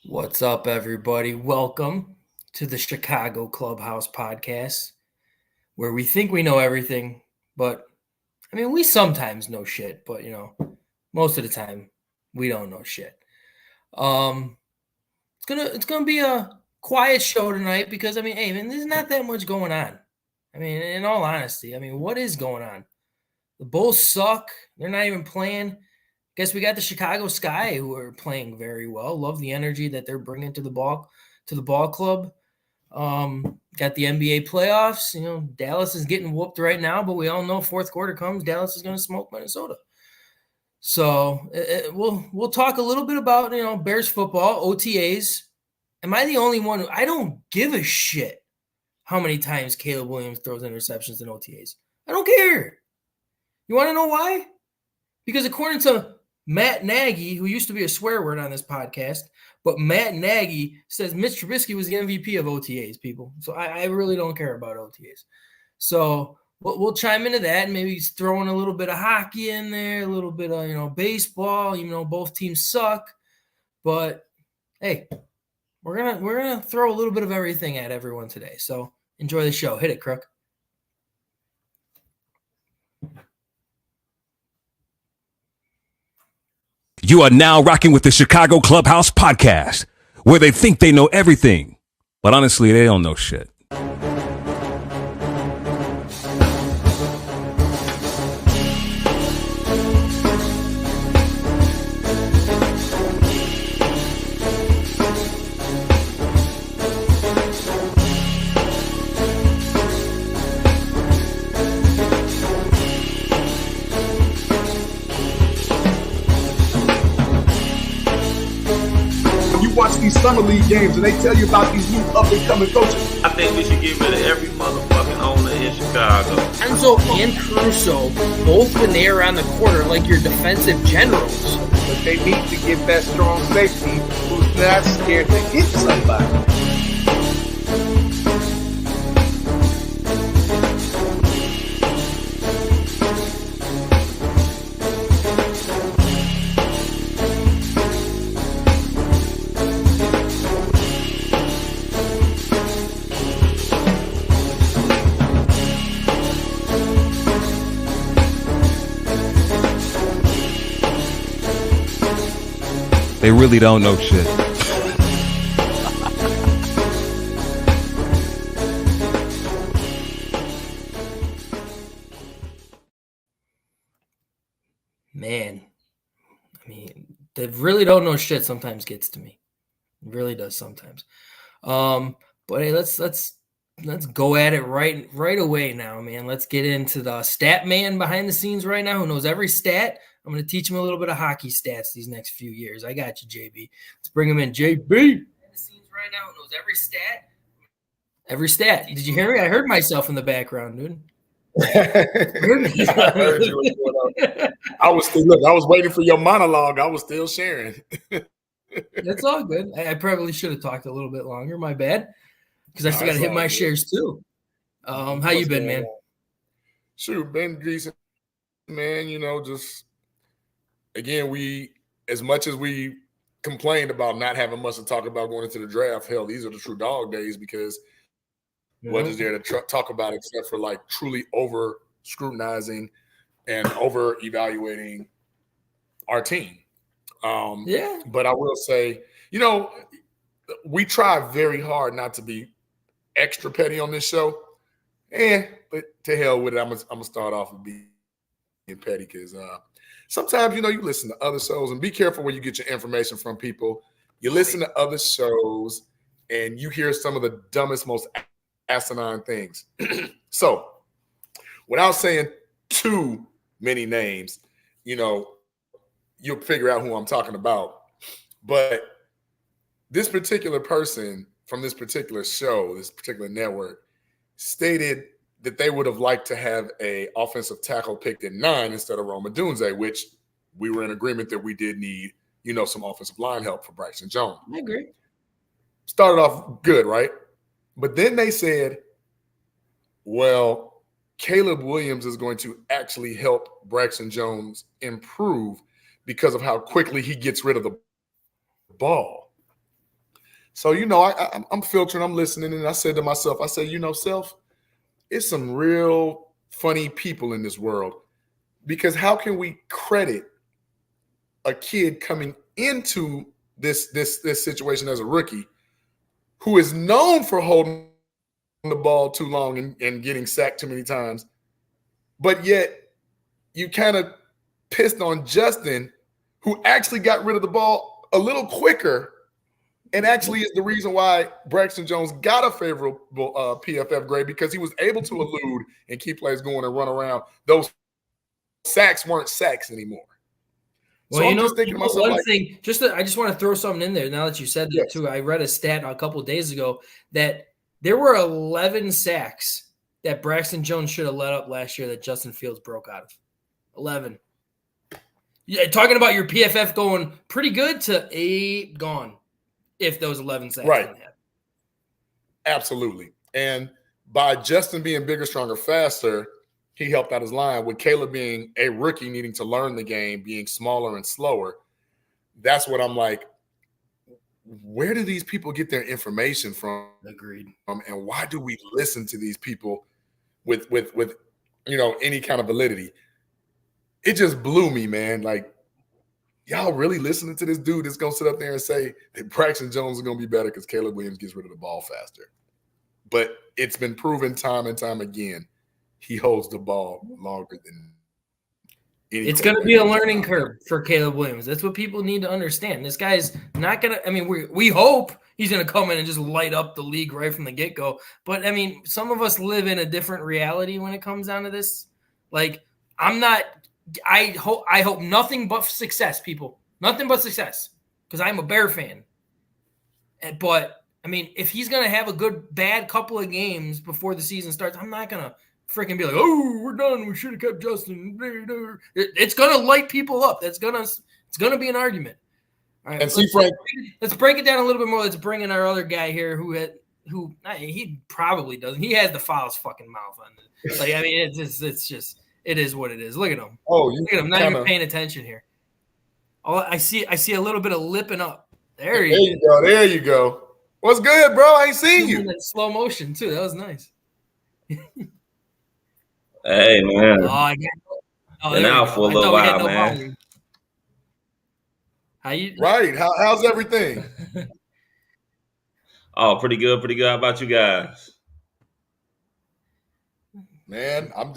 What's up, everybody? Welcome to the Chicago Clubhouse podcast, where we think we know everything, but we sometimes know shit, but most of the time we don't know shit. It's gonna be a quiet show tonight because there's not that much going on. In all honesty, what is going on? The Bulls suck. They're not even playing. Guess we got the Chicago Sky, who are playing very well. Love the energy that they're bringing to the ball club. Got the NBA playoffs. Dallas is getting whooped right now, but we all know fourth quarter comes, Dallas is going to smoke Minnesota. So we'll talk a little bit about Bears football, OTAs. Am I the only one? I don't give a shit how many times Caleb Williams throws interceptions in OTAs. I don't care. You want to know why? Because according to Matt Nagy, who used to be a swear word on this podcast, but Matt Nagy says Mitch Trubisky was the MVP of OTAs, people. So I really don't care about OTAs. So we'll chime into that and maybe throwing a little bit of hockey in there, a little bit of, baseball, even though both teams suck. But, hey, we're gonna throw a little bit of everything at everyone today. So enjoy the show. Hit it, Crook. You are now rocking with the Chicago Clubhouse podcast, where they think they know everything, but honestly, they don't know shit. Watch these summer league games and they tell you about these new up-and-coming coaches. I think we should get rid of every motherfucking owner in Chicago. Enzo and Caruso both been there on the quarter like your defensive generals. But they need to get that strong safety who's not scared to hit somebody. They really don't know shit. Man, they really don't know shit sometimes gets to me. It really does sometimes. But hey, let's go at it right away now, man. Let's get into the stat man behind the scenes right now who knows every stat. I'm going to teach him a little bit of hockey stats these next few years. I got you, JB. Let's bring him in. JB. Behind the scenes right now who knows every stat. Every stat. Did you hear me? I heard myself in the background, dude. I heard you. What's going on. I was waiting for your monologue. I was still sharing. That's all good. I probably should have talked a little bit longer. My bad. Because I still got to hit my shares too. How you been, man? Shoot, been decent, man. Just again, as much as we complained about not having much to talk about going into the draft, hell, these are the true dog days because what is there to talk about except for like truly over scrutinizing and over evaluating our team. But I will say, we try very hard not to be extra petty on this show. But to hell with it, I'm gonna start off with being petty because sometimes, you listen to other shows and be careful where you get your information from, people. You listen to other shows and you hear some of the dumbest, most asinine things. So without saying too many names, you'll figure out who I'm talking about. But this particular person from this particular show, this particular network, stated that they would have liked to have a offensive tackle picked at 9 instead of Rome Odunze, which we were in agreement that we did need, some offensive line help for Braxton Jones. I agree. Started off good, right? But then they said, well, Caleb Williams is going to actually help Braxton Jones improve because of how quickly he gets rid of the ball. So, I'm filtering, I'm listening, and I said to myself, I said, Self, it's some real funny people in this world, because how can we credit a kid coming into this situation as a rookie who is known for holding the ball too long and getting sacked too many times, but yet you kind of pissed on Justin, who actually got rid of the ball a little quicker and actually is the reason why Braxton Jones got a favorable PFF grade, because he was able to elude and keep plays going and run around. Those sacks weren't sacks anymore. Well, so I'm just thinking to myself, one thing, I just want to throw something in there now that you said that too. I read a stat a couple of days ago that there were 11 sacks that Braxton Jones should have let up last year that Justin Fields broke out of. 11. Yeah, talking about your PFF going pretty good to 8 gone if those 11 sacks didn't happen. Absolutely. And by Justin being bigger, stronger, faster, he helped out his line. With Caleb being a rookie needing to learn the game, being smaller and slower, that's what I'm like, where do these people get their information from? Agreed. And why do we listen to these people with any kind of validity? It just blew me, man. Like, y'all really listening to this dude that's going to sit up there and say that Braxton Jones is going to be better because Caleb Williams gets rid of the ball faster. But it's been proven time and time again, he holds the ball longer than any. It's going to be a learning curve for Caleb Williams. That's what people need to understand. This guy's not going to – I mean, we hope he's going to come in and just light up the league right from the get-go. But, I mean, some of us live in a different reality when it comes down to this. Like, I'm not – I hope nothing but success, people. Nothing but success, because I'm a Bear fan. But, I mean, if he's going to have a bad couple of games before the season starts, I'm not going to freaking be like, oh, we're done. We should have kept Justin. It's going to light people up. It's going to be an argument. All right, and see, Frank, let's break it down a little bit more. Let's bring in our other guy here who he probably doesn't. He has the foulest fucking mouth on it. Like, I mean, it's just it is what it is. Look at him. Oh, look at him. Not even paying attention here. Oh, I see a little bit of lipping up. There you go. There you go. What's good, bro? I ain't seen you. In slow motion too. That was nice. Hey, man. Been out for a little while, man. Volume. How you? Right. How's everything? Oh, pretty good. Pretty good. How about you guys? Man, I'm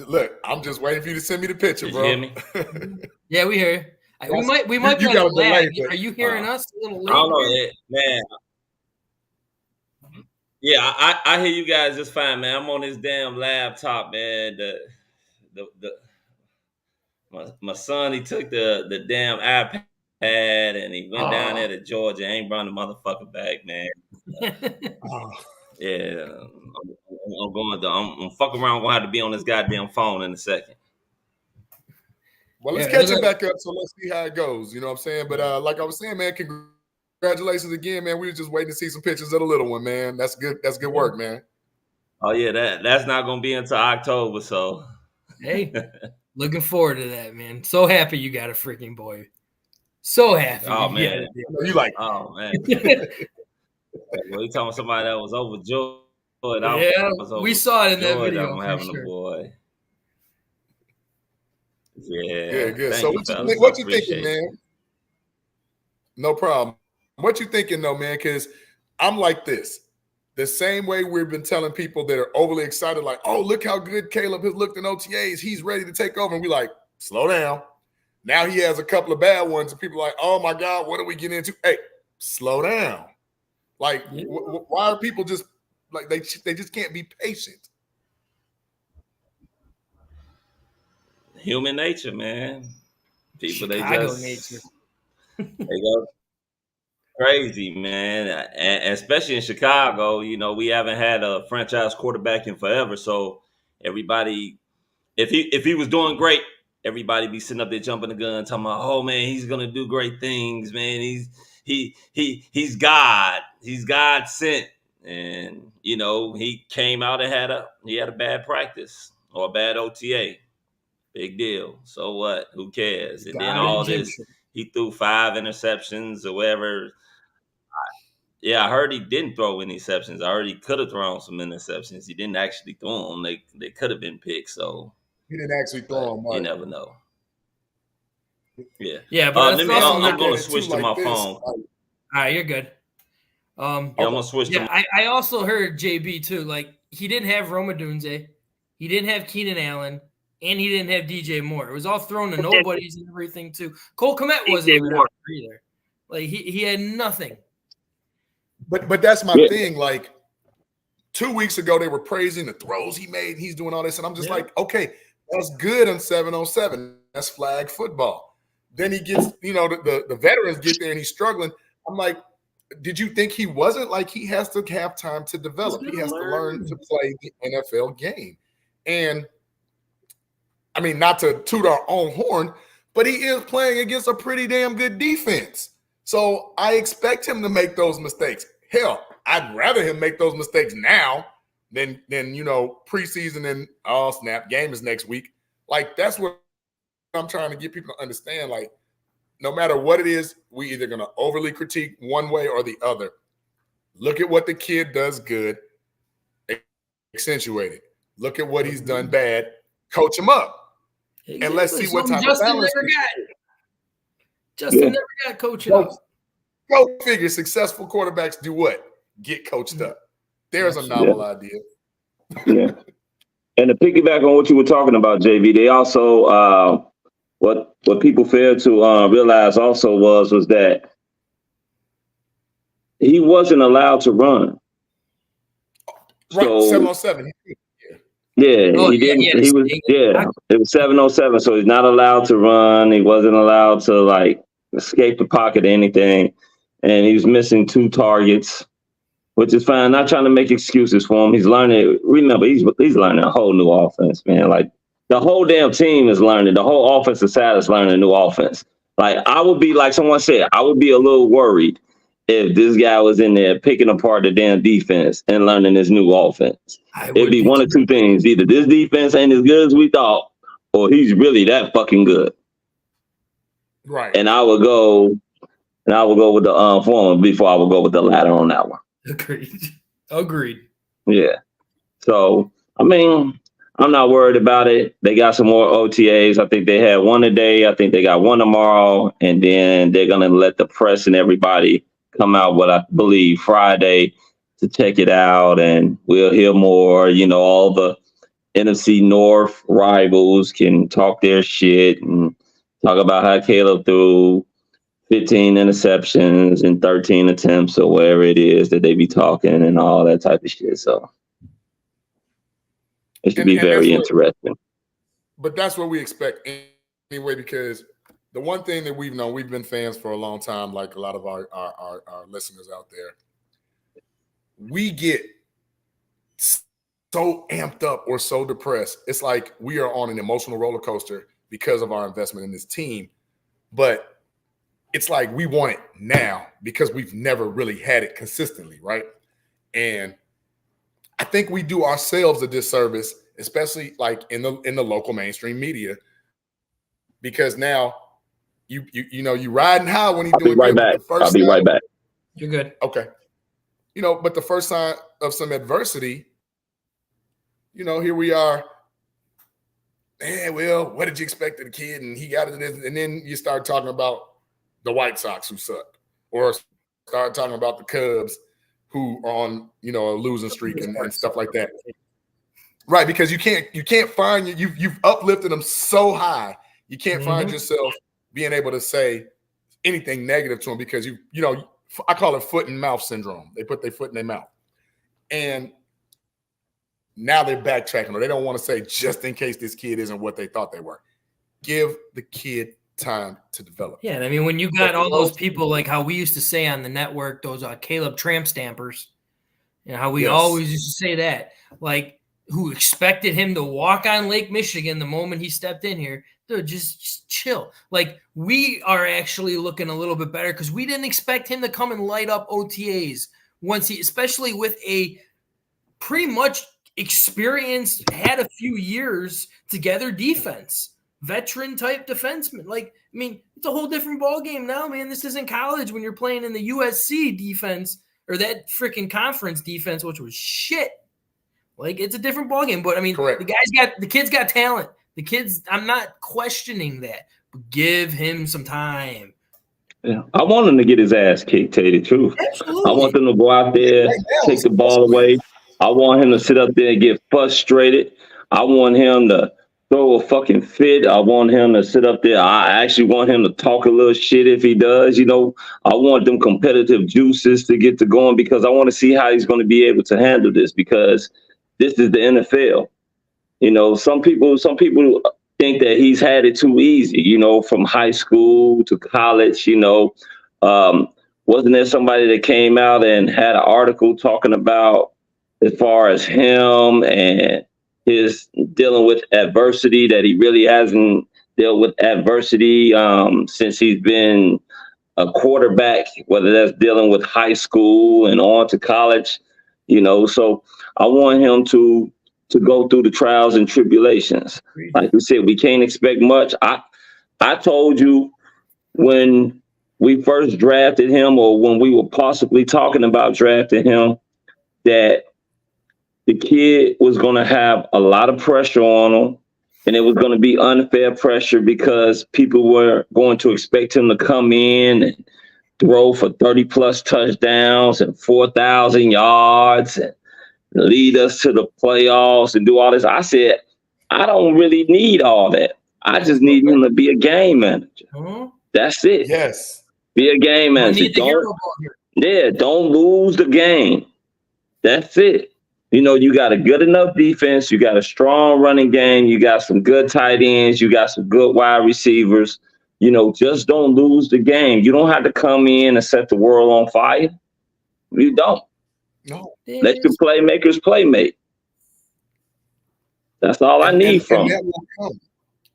just waiting for you to send me the picture, bro. You hear me? Yeah, we hear you. We might be on a lag. Are you hearing us a little late? I don't know, man. Yeah, I hear you guys just fine, man. I'm on this damn laptop, man. My son, he took the damn iPad and he went down there to Georgia. Ain't brought the motherfucker back, man. Yeah, I'm fucking around. I'm gonna have to be on this goddamn phone in a second. Well, let's catch it back up. So let's see how it goes. You know what I'm saying? But like I was saying, man, congratulations again, man. We were just waiting to see some pictures of the little one, man. That's good. That's good work, man. Oh yeah, that's not gonna be until October. So hey, looking forward to that, man. So happy you got a freaking boy. So happy. Oh man, you like? Oh man. Well, you talking somebody that was overjoyed. Yeah, we saw it in that video. I'm having a boy. Yeah, good. So what you thinking, man? No problem. What you thinking though, man? Because I'm like this. The same way we've been telling people that are overly excited, like, oh, look how good Caleb has looked in OTAs. He's ready to take over. And we like, slow down. Now he has a couple of bad ones, and people are like, oh my God, what are we getting into? Hey, slow down. Like, why are people just like they just can't be patient? Human nature, man. People, Chicago nature. They go crazy, man. And especially in Chicago, you know, we haven't had a franchise quarterback in forever. So everybody, if he was doing great, everybody be sitting up there jumping the gun, talking about, oh man, he's gonna do great things, man. He's God. He's God sent. And you know, he came out and had a bad practice or a bad OTA. Big deal. So what? Who cares? And then all this, he threw 5 interceptions or whatever. Yeah, I heard he didn't throw any interceptions. I heard he could have thrown some interceptions. He didn't actually throw them. They could have been picks. So He didn't actually throw them. you Right. never know. Yeah. Yeah, but And I'm look going at to it switch too to like my this. phone. Like, all right, you're good. Yeah, I'm going to switch to my I also heard JB too. Like he didn't have Roma Dunze, he didn't have Keenan Allen, and he didn't have DJ Moore. It was all thrown to nobodies and everything too. Cole Kmet wasn't even out there either. Like he had nothing. but that's my thing. Like 2 weeks ago, they were praising the throws he made. And he's doing all this, and I'm just like, okay, that's good on 7-on-7. That's flag football. Then he gets, the veterans get there and he's struggling. I'm like, did you think he wasn't? Like, he has to have time to develop. He has to learn to play the NFL game. And I mean, not to toot our own horn, but he is playing against a pretty damn good defense. So I expect him to make those mistakes. Hell, I'd rather him make those mistakes now than preseason and snap, game is next week. Like, that's what I'm trying to get people to understand. Like, no matter what it is, we either going to overly critique one way or the other. Look at what the kid does good, accentuate it. Look at what he's done bad, coach him up. Exactly. And let's see what type of balance. Justin never got coaching up. Go figure. Successful quarterbacks do what? Get coached up. There's a novel idea. Yeah. And to piggyback on what you were talking about, JV, they also what people failed to realize also was that he wasn't allowed to run. Right, so, 7-on-7. Yeah, he didn't. He was it was 7-on-7, so he's not allowed to run. He wasn't allowed to like escape the pocket or anything, and he was missing 2 targets, which is fine. Not trying to make excuses for him. He's learning. Remember, he's learning a whole new offense, man. Like the whole damn team is learning. The whole offensive side is learning a new offense. Like I would be, like someone said, I would be a little worried if this guy was in there picking apart the damn defense and learning this new offense. It'd be one of 2 things. Either this defense ain't as good as we thought, or he's really that fucking good. Right. And I would go with the former before I would go with the latter on that one. Agreed. Yeah. So, I mean, I'm not worried about it. They got some more OTAs. I think they had one today. I think they got one tomorrow. And then they're going to let the press and everybody come out, what I believe, Friday to check it out. And we'll hear more. All the NFC North rivals can talk their shit and talk about how Caleb threw 15 interceptions and 13 attempts or whatever it is that they be talking and all that type of shit. So it should be very interesting. But that's what we expect anyway, because the one thing that we've known, we've been fans for a long time, like a lot of our listeners out there, we get so amped up or so depressed. It's like we are on an emotional roller coaster because of our investment in this team. But it's like we want it now because we've never really had it consistently, right? And I think we do ourselves a disservice, especially like in the local mainstream media, because now you riding high when you're doing right back. I'll be right back. You're good. Okay. But the first sign of some adversity, here we are. Man, well, what did you expect of the kid? And he got it. And then you start talking about the White Sox who suck, or start talking about the Cubs who are on, a losing streak and stuff like that. Right, because you can't find you've uplifted them so high, you can't find yourself being able to say anything negative to them because I call it foot and mouth syndrome. They put their foot in their mouth, and now they're backtracking, or they don't want to say just in case this kid isn't what they thought they were. Give the kid time to develop. Yeah, I mean, when you got all those people, like how we used to say on the network, those Caleb tramp stampers, how we always used to say that, like who expected him to walk on Lake Michigan the moment he stepped in here. Dude, just chill. Like we are actually looking a little bit better because we didn't expect him to come and light up OTAs once especially with a pretty much experienced, had a few years together defense. Veteran type defenseman. Like, I mean, it's a whole different ball game now, man. This isn't college when you're playing in the USC defense or that freaking conference defense, which was shit. Like, it's a different ballgame. But I mean, Correct. the kid's got talent. The kid's, I'm not questioning that, but give him some time. Yeah. I want him to get his ass kicked, tell you the truth. Absolutely. I want them to go out there, take the ball away. I want him to sit up there and get frustrated. I want him to throw a fucking fit. I want him to sit up there. I actually want him to talk a little shit if he does. You know, I want them competitive juices to get to going because I want to see how he's going to be able to handle this because this is the NFL. You know, some people think that he's had it too easy, you know, from high school to college, you know. Wasn't there somebody that came out and had an article talking about as far as him and his dealing with adversity, that he really hasn't dealt with adversity since he's been a quarterback, whether that's dealing with high school and on to college, you know. So I want him to go through the trials and tribulations. Like we said, we can't expect much. I told you when we first drafted him or when we were possibly talking about drafting him that the kid was going to have a lot of pressure on him, and it was going to be unfair pressure because people were going to expect him to come in and throw for 30-plus touchdowns and 4,000 yards and lead us to the playoffs and do all this. I said, I don't really need all that. I just need him to be a game manager. That's it. Yes. Be a game manager. Don't lose the game. That's it. You know, you got a good enough defense. You got a strong running game. You got some good tight ends. You got some good wide receivers. You know, just don't lose the game. You don't have to come in and set the world on fire. You don't. No. Let your playmakers playmate. That's all I need from him. That will come.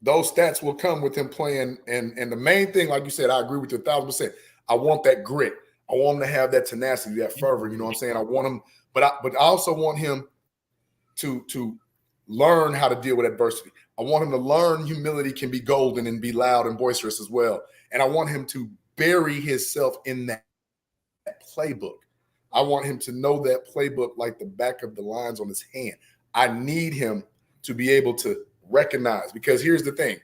Those stats will come with him playing. And the main thing, like you said, I agree with you 1,000%. I want that grit. I want him to have that tenacity, that fervor. You know what I'm saying? I want him, but I also want him to learn how to deal with adversity. I want him to learn humility can be golden and be loud and boisterous as well. And I want him to bury himself in that playbook. I want him to know that playbook like the back of the lines on his hand. I need him to be able to recognize, because here's the thing.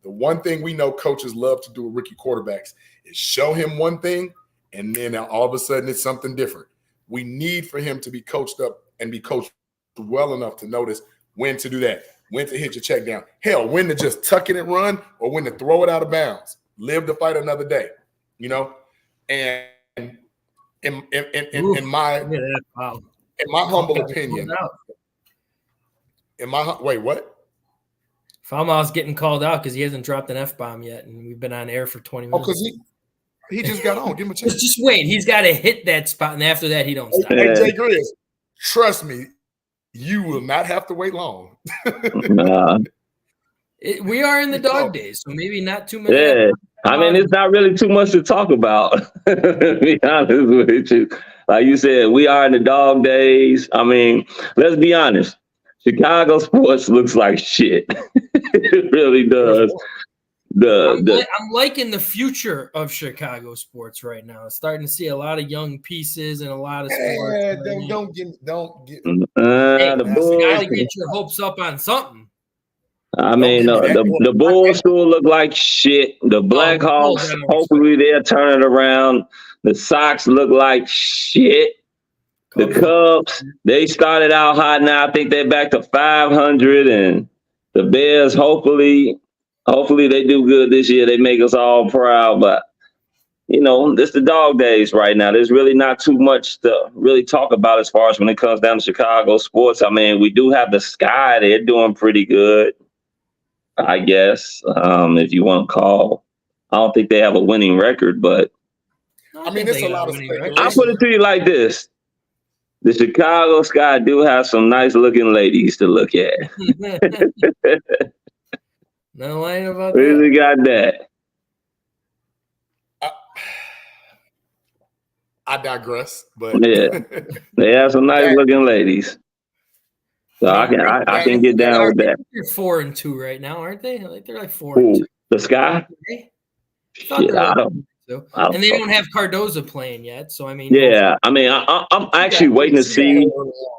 The one thing we know coaches love to do with rookie quarterbacks is show him one thing, and then all of a sudden it's something different. We need for him to be coached up and be coached well enough to notice when to do that, when to hit your check down. Hell, when to just tuck it and run or when to throw it out of bounds. Live to fight another day, you know? And in my humble opinion, wait, what? Falmouth's getting called out because he hasn't dropped an F-bomb yet, and we've been on air for 20 minutes. Oh, because he just got on. Give him a chance. Just wait. He's got to hit that spot, and after that, he don't stop. Hey, Jay Grizz, trust me, you will not have to wait long. We are in the dog days, so maybe not too many. Yeah, I mean, it's not really too much to talk about, to be honest with you. Like you said, we are in the dog days. I mean, let's be honest. Chicago sports looks like shit. It really does. I'm liking the future of Chicago sports right now. Starting to see a lot of young pieces and a lot of sports. Don't get. You gotta get your hopes up on something. I mean, the Bulls still look like shit. The Blackhawks, hopefully they'll turn it around. The Sox look like shit. The Cubs, they started out hot. Now I think they're back to 500. And the Bears, hopefully they do good this year. They make us all proud. But, you know, it's the dog days right now. There's really not too much to really talk about as far as when it comes down to Chicago sports. I mean, we do have the Sky. They're doing pretty good, I guess, if you want to call. I don't think they have a winning record, but I mean, it's a lot of speculation. I'll put it to you like this. The Chicago Sky do have some nice looking ladies to look at. No lying about that. We got that. I digress, but yeah, they have some nice looking ladies. So I can get down with that. They're 4-2 right now, aren't they? Like they're like 4-2. The Sky? Shit, So, and they don't have Cardozo playing yet. So I mean, yeah, I mean, I'm actually waiting to see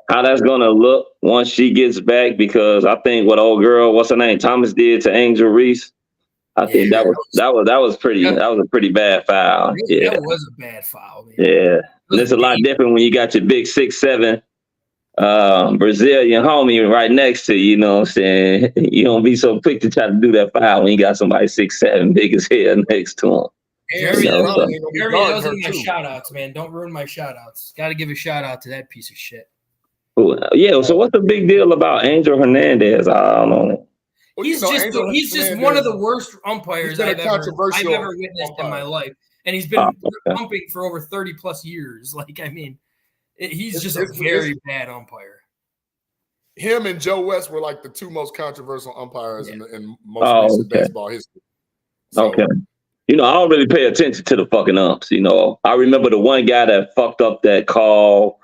how that's gonna look once she gets back, because I think what old girl, what's her name, Thomas did to Angel Reese. I think that was pretty. That was a pretty bad foul. Yeah, that was a bad foul. Man. Yeah, and it's a lot different when you got your big 6'7" Brazilian homie right next to you. You know what I'm saying? You don't be so quick to try to do that foul when you got somebody 6'7", big as hell next to him. Jeremy, those are my shout outs, man. Don't ruin my shout outs. Got to give a shout out to that piece of shit. Yeah, so what's the big deal about Angel Hernandez? I don't know. Well, he's just one of the worst umpires I've ever witnessed in my life. And he's been umping for over 30 plus years. Like, I mean, he's just a very bad umpire. Him and Joe West were like the two most controversial umpires in most recent baseball history. So, okay. You know, I don't really pay attention to the fucking umps. You know, I remember the one guy that fucked up that call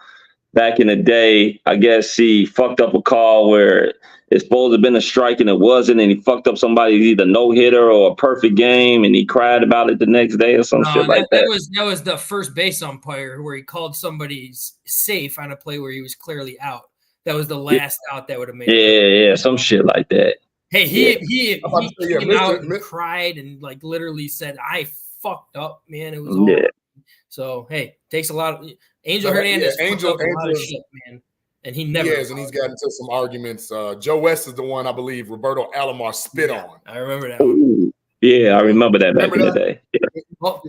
back in the day. I guess he fucked up a call where it's supposed to have been a strike and it wasn't, and he fucked up somebody's either no-hitter or a perfect game, and he cried about it the next day or some shit like that. That was the first base umpire where he called somebody safe on a play where he was clearly out. That was the last out that would have made it. Yeah, some shit like that. Hey, he came out and cried and like literally said, "I fucked up, man. It was all." So hey, takes a lot of Angel Hernandez. Angel a lot of shit, man, and he never. And he's gotten into some arguments. Joe West is the one I believe Roberto Alomar spit on. I remember that one. Yeah, I remember that back in the day. Yeah. Well,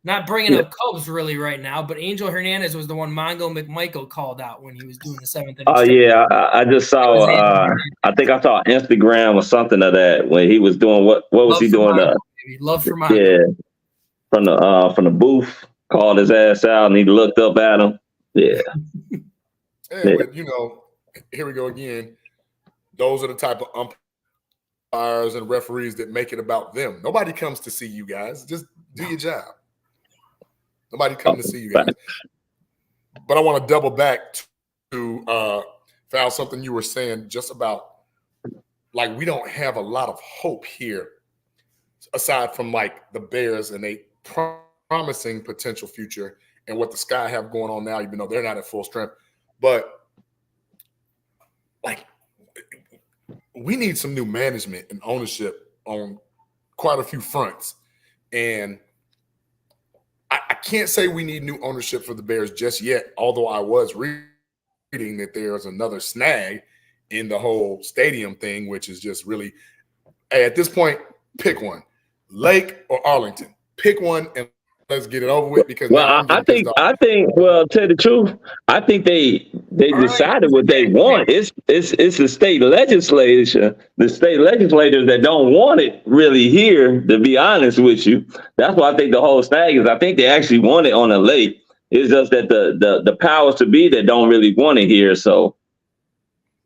not bringing up Cubs really right now, but Angel Hernandez was the one Mongo McMichael called out when he was doing the seventh inning. Oh, yeah. I just saw, I think I saw Instagram or something of that when he was doing, what was he doing? Love for Mongo. Yeah. From the booth, called his ass out and he looked up at him. Yeah. But, you know, here we go again. Those are the type of umpires and referees that make it about them. Nobody comes to see you guys. Just do your job. Nobody coming to see you guys. But I want to double back to Val, something you were saying just about, like, we don't have a lot of hope here aside from, like, the Bears and a promising potential future and what the Sky have going on now, even though they're not at full strength. But, like, we need some new management and ownership on quite a few fronts. And I can't say we need new ownership for the Bears just yet, although I was reading that there's another snag in the whole stadium thing, which is just really, hey, at this point, pick one. Lake or Arlington. Pick one and let's get it over with. Because I think, well, tell you the truth, I think they decided what they want. It's the state legislature, the state legislators that don't want it really here, to be honest with you. That's why I think the whole snag is, I think they actually want it on the lake. It's just that the powers to be that don't really want it here. So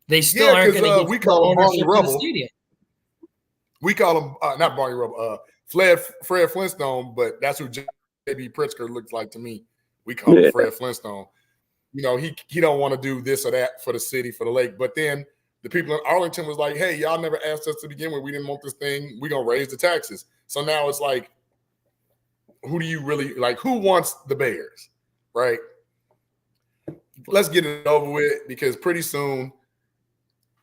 they still aren't going to get we call them Barney Rubble. We call him not Barney Rubble, Fred Flintstone, but that's who J.B. Pritzker looks like to me. We call him Fred Flintstone. You know, he don't want to do this or that for the city, for the lake. But then the people in Arlington was like, hey, y'all never asked us to begin with. We didn't want this thing. We're going to raise the taxes. So now it's like, who do you really like? Who wants the Bears, right? Let's get it over with, because pretty soon,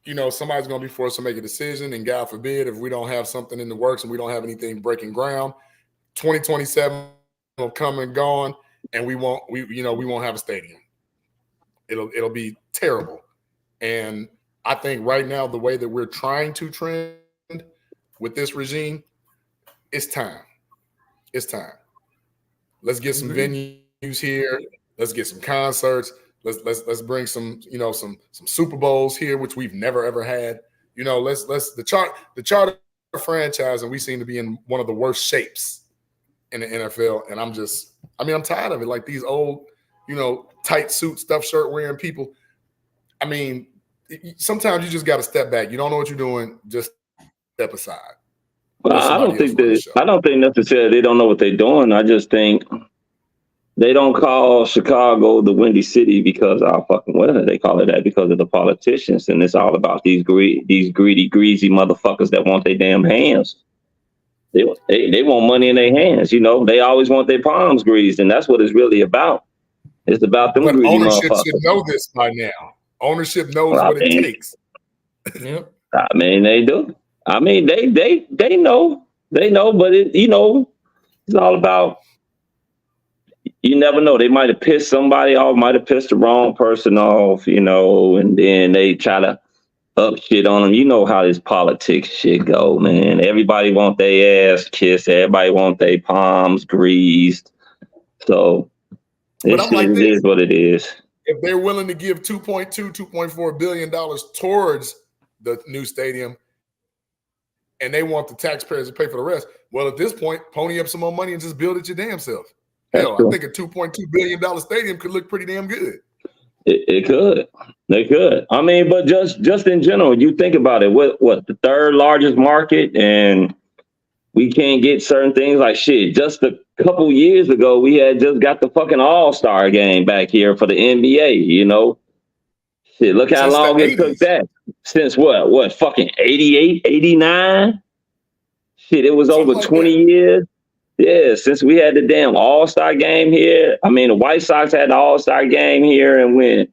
you know, somebody's going to be forced to make a decision. And God forbid, if we don't have something in the works and we don't have anything breaking ground, 2027 will come and gone, and we won't have a stadium. It'll be terrible. And I think right now, the way that we're trying to trend with this regime, it's time. It's time. Let's get some venues here. Let's get some concerts. Let's bring some Super Bowls here, which we've never ever had. You know, the charter franchise, and we seem to be in one of the worst shapes in the NFL. And I'm tired of it. Like these old, tight suit, stuffed shirt wearing people. I mean, sometimes you just got to step back. You don't know what you're doing. Just step aside. Well, I don't think necessarily they don't know what they're doing. I just think they don't call Chicago the Windy City because of our fucking weather. They call it that because of the politicians, and it's all about these greedy, greasy motherfuckers that want their damn hands. They want money in their hands. You know, they always want their palms greased, and that's what it's really about. It's about them greedy ownership motherfuckers. should know this by now. Ownership knows what it takes. Yep. I mean, they do. I mean, they know. They know, but it's all about, you never know. They might have pissed somebody off, might have pissed the wrong person off, and then they try to up shit on them. You know how this politics shit go, man. Everybody want their ass kissed. Everybody want their palms greased. So this shit is what it is. If they're willing to give $2.4 billion towards the new stadium, and they want the taxpayers to pay for the rest, well, at this point, pony up some more money and just build it your damn self. Hell, I think a $2.2 billion stadium could look pretty damn good. It could. They could. I mean, but just in general, you think about it. What the third largest market, and we can't get certain things like shit. Just a couple years ago, we had just got the fucking All-Star game back here for the NBA, Shit, look how long it took that. Since what, fucking 88, 89? Shit, it was over 20 years. Yeah, since we had the damn All-Star game here. I mean, the White Sox had the All-Star game here, and when,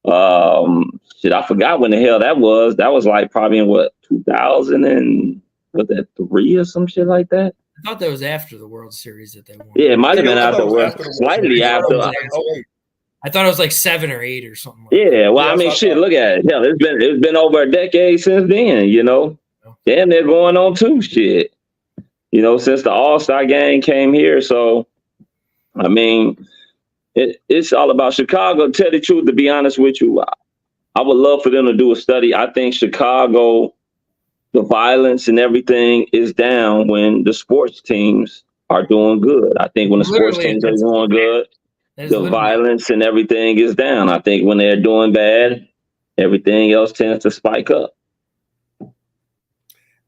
I forgot when the hell that was. That was like probably in 2000 and, was that 3 or some shit like that? I thought that was after the World Series that they won. Yeah, it might have been after, slightly after. I thought it was like 7 or 8 or something. Yeah, well, I mean, shit, look at it. Hell, it's been over a decade since then, Damn, they're going on 2 shit. Since the All-Star game came here. So, I mean, it's all about Chicago. To tell the truth, to be honest with you, I would love for them to do a study. I think Chicago, the violence and everything is down when the sports teams are doing good. I think when the sports teams are doing good, the violence and everything is down. I think when they're doing bad, everything else tends to spike up.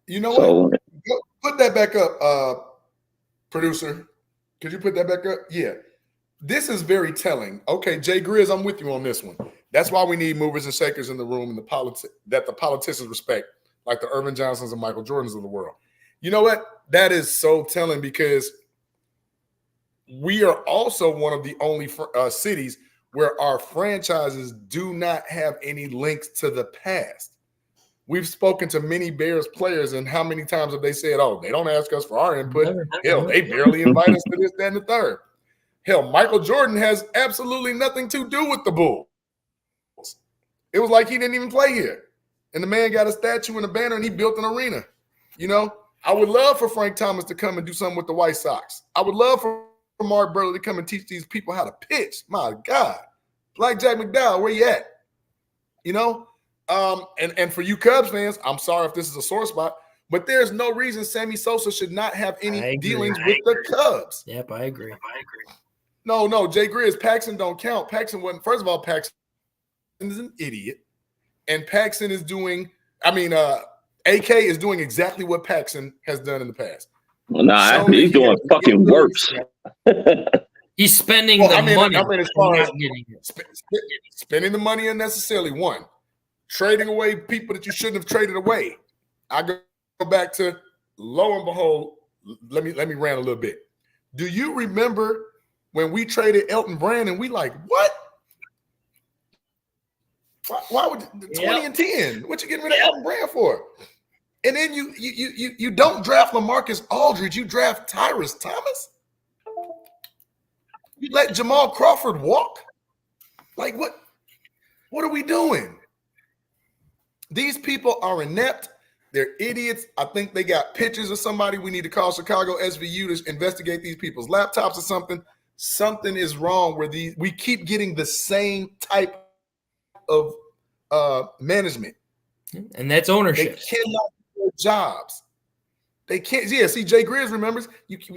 You know what? Put that back up, producer. Could you put that back up? Yeah. This is very telling. Okay, Jay Grizz, I'm with you on this one. That's why we need movers and shakers in the room and that the politicians respect, like the Irvin Johnsons and Michael Jordans of the world. You know what? That is so telling, because we are also one of the only cities where our franchises do not have any links to the past. We've spoken to many Bears players, and how many times have they said, oh, they don't ask us for our input? Hell, they barely invite us to this, that, and the third. Hell, Michael Jordan has absolutely nothing to do with the Bulls. It was like he didn't even play here. And the man got a statue and a banner, and he built an arena. I would love for Frank Thomas to come and do something with the White Sox. I would love for Mark Burley to come and teach these people how to pitch. My God. Blackjack McDowell, where you at? And for you Cubs fans, I'm sorry if this is a sore spot, but there's no reason Sammy Sosa should not have any dealings with the Cubs. Yep, I agree. No, Jay Grizz, Paxton don't count. Paxton wasn't. First of all, Paxton is an idiot, and Paxton is doing. AK is doing exactly what Paxton has done in the past. Well, nah, he's doing fucking worse. He's spending money. As far as spending the money unnecessarily. One. Trading away people that you shouldn't have traded away. I go back to, lo and behold, let me rant a little bit. Do you remember when we traded Elton Brand and we like, what? Why would 20 and 10? What you getting rid of Elton Brand for? And then you don't draft LaMarcus Aldridge, you draft Tyrus Thomas? You let Jamal Crawford walk? Like what are we doing? These people are inept. They're idiots. I think they got pictures of somebody. We need to call Chicago SVU to investigate these people's laptops or something. Something is wrong where we keep getting the same type of management. And that's ownership. They cannot do their jobs. They can't. Yeah, see, Jay Grizz remembers.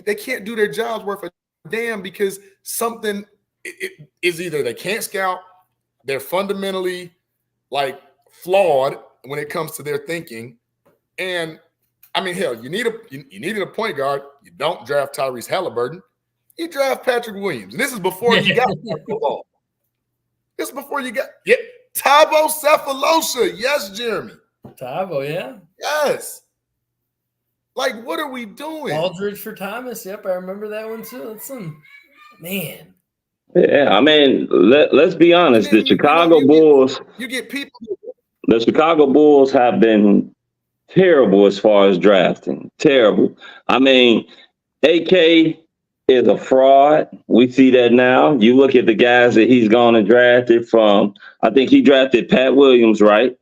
They can't do their jobs worth a damn because something is either they can't scout, they're fundamentally flawed when it comes to their thinking. And I mean, hell, you needed a point guard. You don't draft Tyrese Halliburton. You draft Patrick Williams. And this is before you got the ball. This is before you got Thabo Sefolosha. Yes, Jeremy. Thabo, yeah. Yes. Like, what are we doing? Aldridge for Thomas. Yep, I remember that one too. That's some man. Yeah, I mean, let's be honest. The Chicago Bulls. You get people. The Chicago Bulls have been terrible as far as drafting. Terrible. I mean, AK is a fraud. We see that now. You look at the guys that he's gone and drafted from. I think he drafted Pat Williams, right?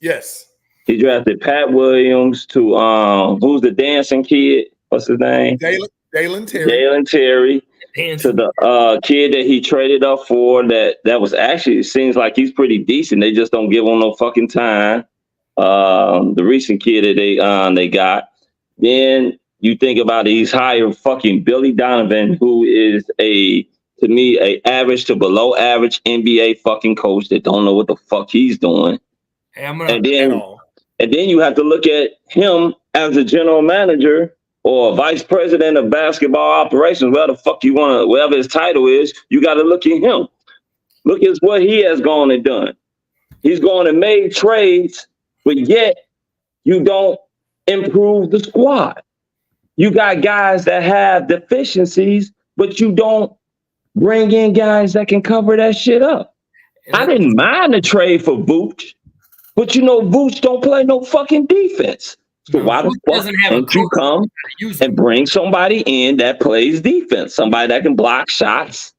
Yes. He drafted Pat Williams to who's the dancing kid? What's his name? Dalen Terry. Dalen Terry. To the kid that he traded up for that was actually, it seems like he's pretty decent. They just don't give him no fucking time. The recent kid that they got. Then you think about it, he's hired fucking Billy Donovan, who is to me a average to below average NBA fucking coach that don't know what the fuck he's doing. Hey, and then you have to look at him as a general manager or vice president of basketball operations, whatever the fuck you want to, whatever his title is, you got to look at him. Look at what he has gone and done. He's gone and made trades, but yet you don't improve the squad. You got guys that have deficiencies, but you don't bring in guys that can cover that shit up. I didn't mind the trade for Vooch, but Vooch don't play no fucking defense. So why the fuck don't you come and bring somebody in that plays defense? Somebody that can block shots,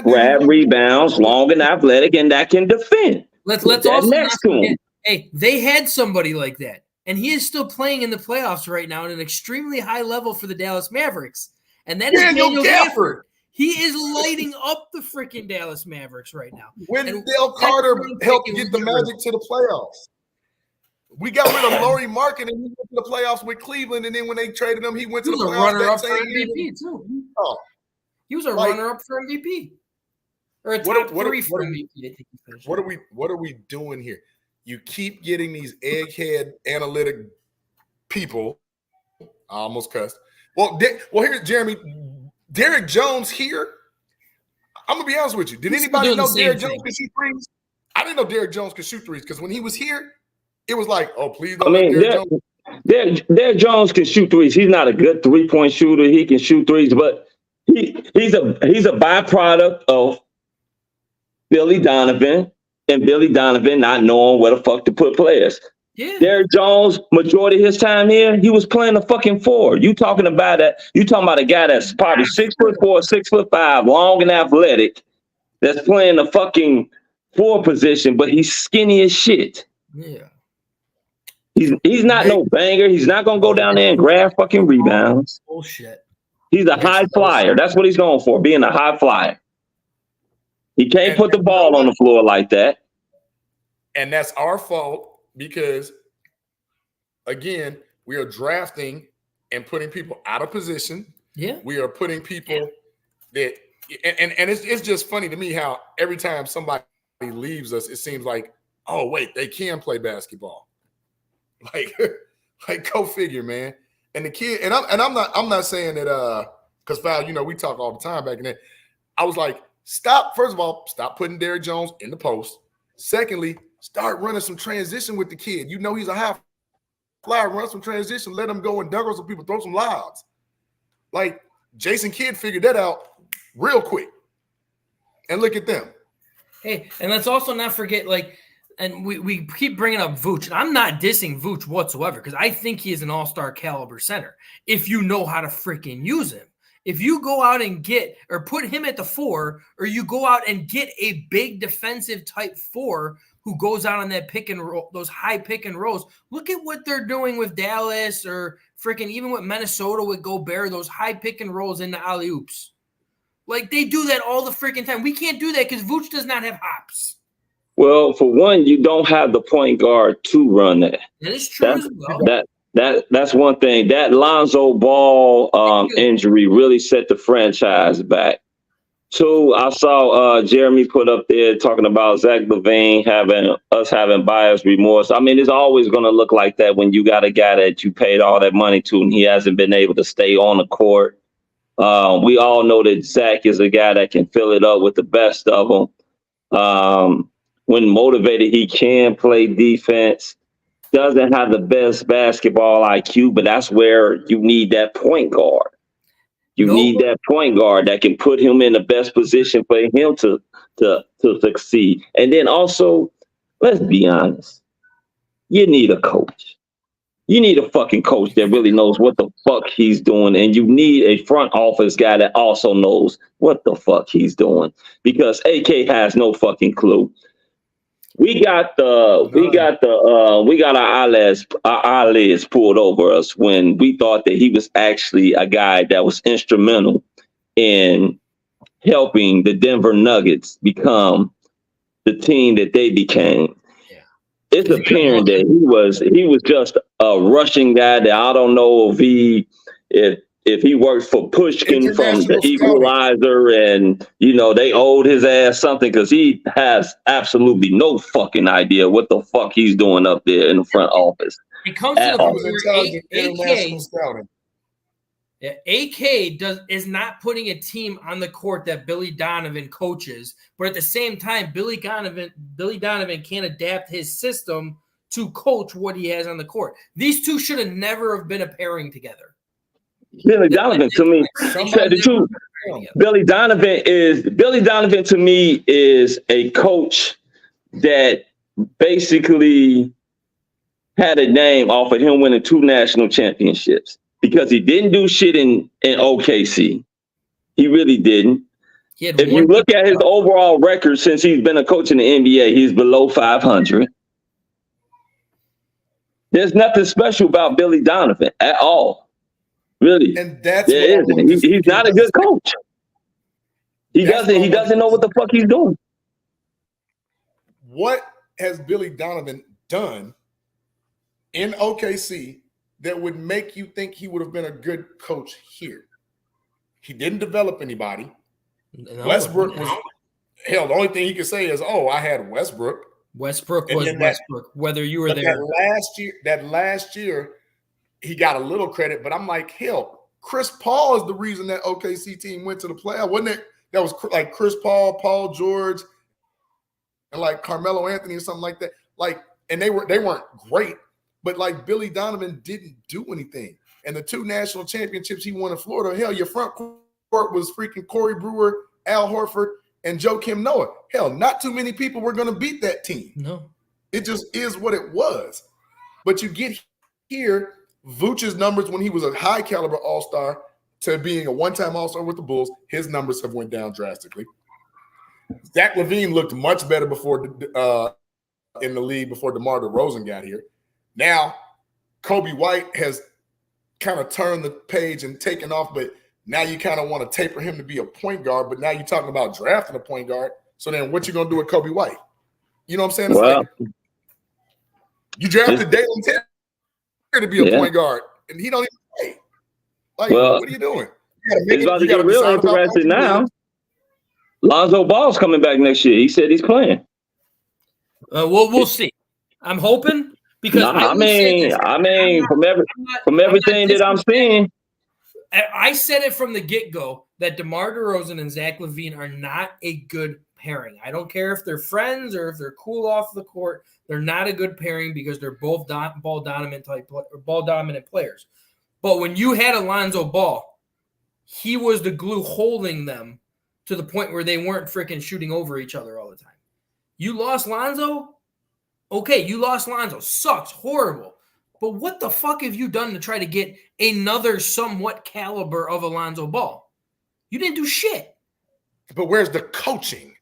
grab rebounds, long and athletic, and that can defend. Let's also not forget, hey, they had somebody like that, and he is still playing in the playoffs right now at an extremely high level for the Dallas Mavericks, and that is Daniel Gafford. He is lighting up the freaking Dallas Mavericks right now. Wendell Carter helped get the Magic to the playoffs. We got rid of Lauri Markkanen and he went to the playoffs with Cleveland, and then when they traded him, he went to the playoffs. Runner-up for MVP too. Oh. He was a runner-up for MVP, or a top three for MVP. I think he finished. What are we doing here? You keep getting these egghead analytic people. I almost cussed. Well, here's Jeremy. Derrick Jones here. I'm gonna be honest with you. Did anybody know Derrick Jones could shoot threes? I didn't know Derrick Jones could shoot threes because when he was here, it was like, oh, please don't. Derrick Jones can shoot threes. He's not a good 3-point shooter. He can shoot threes, but he's a byproduct of Billy Donovan and Billy Donovan not knowing where the fuck to put players. Yeah. Derrick Jones, majority of his time here, he was playing the fucking 4. You talking about a guy that's probably 6'4", 6'5", long and athletic, that's playing the fucking 4 position, but he's skinny as shit. Yeah. He's not no banger. He's not gonna go down there and grab fucking rebounds. Bullshit. He's a high flyer. That's what he's going for, being a high flyer. He can't put the ball on the floor like that. And that's our fault. Because, again, we are drafting and putting people out of position. Yeah. We are putting people that – and it's just funny to me how every time somebody leaves us, it seems like, oh, wait, they can play basketball. Like go figure, man. And the kid – and I'm not saying that because, Val, we talk all the time back in there. I was like, first of all, stop putting Derrick Jones in the post. Secondly, start running some transition with the kid. He's a high flyer. Run some transition. Let him go and dunk some people. Throw some lobs. Like Jason Kidd figured that out real quick. And look at them. Hey, and let's also not forget, and we keep bringing up Vooch. And I'm not dissing Vooch whatsoever because I think he is an all-star caliber center if you know how to freaking use him. If you go out and get or put him at the 4, or you go out and get a big defensive type 4 who goes out on that pick and roll, those high pick and rolls. Look at what they're doing with Dallas or freaking even with Minnesota with Gobert, those high pick and rolls into alley-oops. Like they do that all the freaking time. We can't do that because Vooch does not have hops. Well, for one, you don't have the point guard to run that. That is true as well. That's one thing. That Lonzo Ball injury really set the franchise back. 2, I saw Jeremy put up there talking about Zach LaVine having buyer's remorse. I mean, it's always going to look like that when you got a guy that you paid all that money to and he hasn't been able to stay on the court. We all know that Zach is a guy that can fill it up with the best of them. When motivated, he can play defense. doesn't have the best basketball IQ, but that's where you need that point guard. You need that point guard that can put him in the best position for him to succeed. And then also, let's be honest, you need a coach. You need a fucking coach that really knows what the fuck he's doing. And you need a front office guy that also knows what the fuck he's doing. Because AK has no fucking clue. We got our eyelids pulled over us when we thought that he was actually a guy that was instrumental in helping the Denver Nuggets become the team that they became. Yeah. It's apparent that he was just a rushing guy that I don't know if he worked for Pushkin from the Equalizer and, they owed his ass something, because he has absolutely no fucking idea what the fuck he's doing up there in the front office. It comes to the point where AK is not putting a team on the court that Billy Donovan coaches, but at the same time, Billy Donovan can't adapt his system to coach what he has on the court. These two should have never have been a pairing together. Billy Donovan to me, Billy Donovan to me is a coach that basically had a name off of him winning 2 national championships, because he didn't do shit in OKC. He really didn't. If you look at his overall record since he's been a coach in the NBA, he's below 500. There's nothing special about Billy Donovan at all. Really, and that's he's not a good coach. He doesn't know what the fuck he's doing. What has Billy Donovan done in OKC that would make you think he would have been a good coach here? He didn't develop anybody. Westbrook was hell. The only thing he could say is, "Oh, I had Westbrook." Westbrook was Westbrook. Whether you were there, that last year. He got a little credit, but I'm like, hell, Chris Paul is the reason that OKC team went to the playoff, wasn't it? That was like Chris Paul, Paul George, and like Carmelo Anthony or something like that. Like, and they weren't great, but like Billy Donovan didn't do anything. And the 2 national championships he won in Florida, hell, your front court was freaking Corey Brewer, Al Horford, and Joakim Noah. Hell, not too many people were going to beat that team. No, it just is what it was. But you get here. Vooch's numbers when he was a high caliber all-star to being a one-time all-star with the Bulls, his numbers have went down drastically. Zach LaVine looked much better before in the league before DeMar DeRozan got here. Now, Kobe White has kind of turned the page and taken off, but now you kind of want to taper him to be a point guard, but now you're talking about drafting a point guard. So then what you going to do with Kobe White? You know what I'm saying? It's like, you drafted Dalen Terry to be a point guard, and he don't even play. Like, what are you doing? It's about to get real interesting now. Lonzo Ball's coming back next year. He said he's playing. We'll see. I'm hoping, because I mean, from everything that I'm seeing, I said it from the get-go that DeMar DeRozan and Zach LaVine are not a good pairing. I don't care if they're friends or if they're cool off the court. They're not a good pairing because they're both ball dominant players. But when you had Alonzo Ball, he was the glue holding them to the point where they weren't freaking shooting over each other all the time. You lost Lonzo? Okay, you lost Lonzo. Sucks. Horrible. But what the fuck have you done to try to get another somewhat caliber of Alonzo Ball? You didn't do shit. But where's the coaching?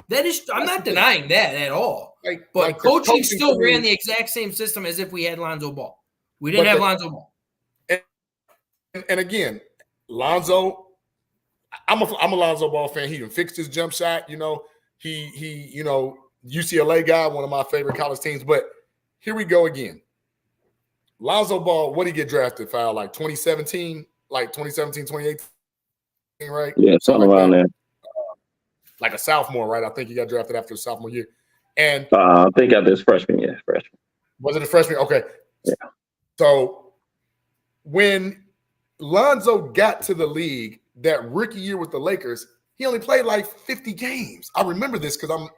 That is, I'm not denying that at all. But coaching still ran the exact same system as if we had Lonzo Ball. We didn't have Lonzo Ball. And again, Lonzo, I'm a Lonzo Ball fan. He even fixed his jump shot. You know, he UCLA guy, one of my favorite college teams. But here we go again. Lonzo Ball, what did he get drafted? Foul like 2017, 2018, right? Yeah, something around there. Like a sophomore, right? I think he got drafted after his sophomore year. And I think after his freshman year. Was it a freshman? Okay. Yeah. So when Lonzo got to the league that rookie year with the Lakers, he only played like 50 games. I remember this because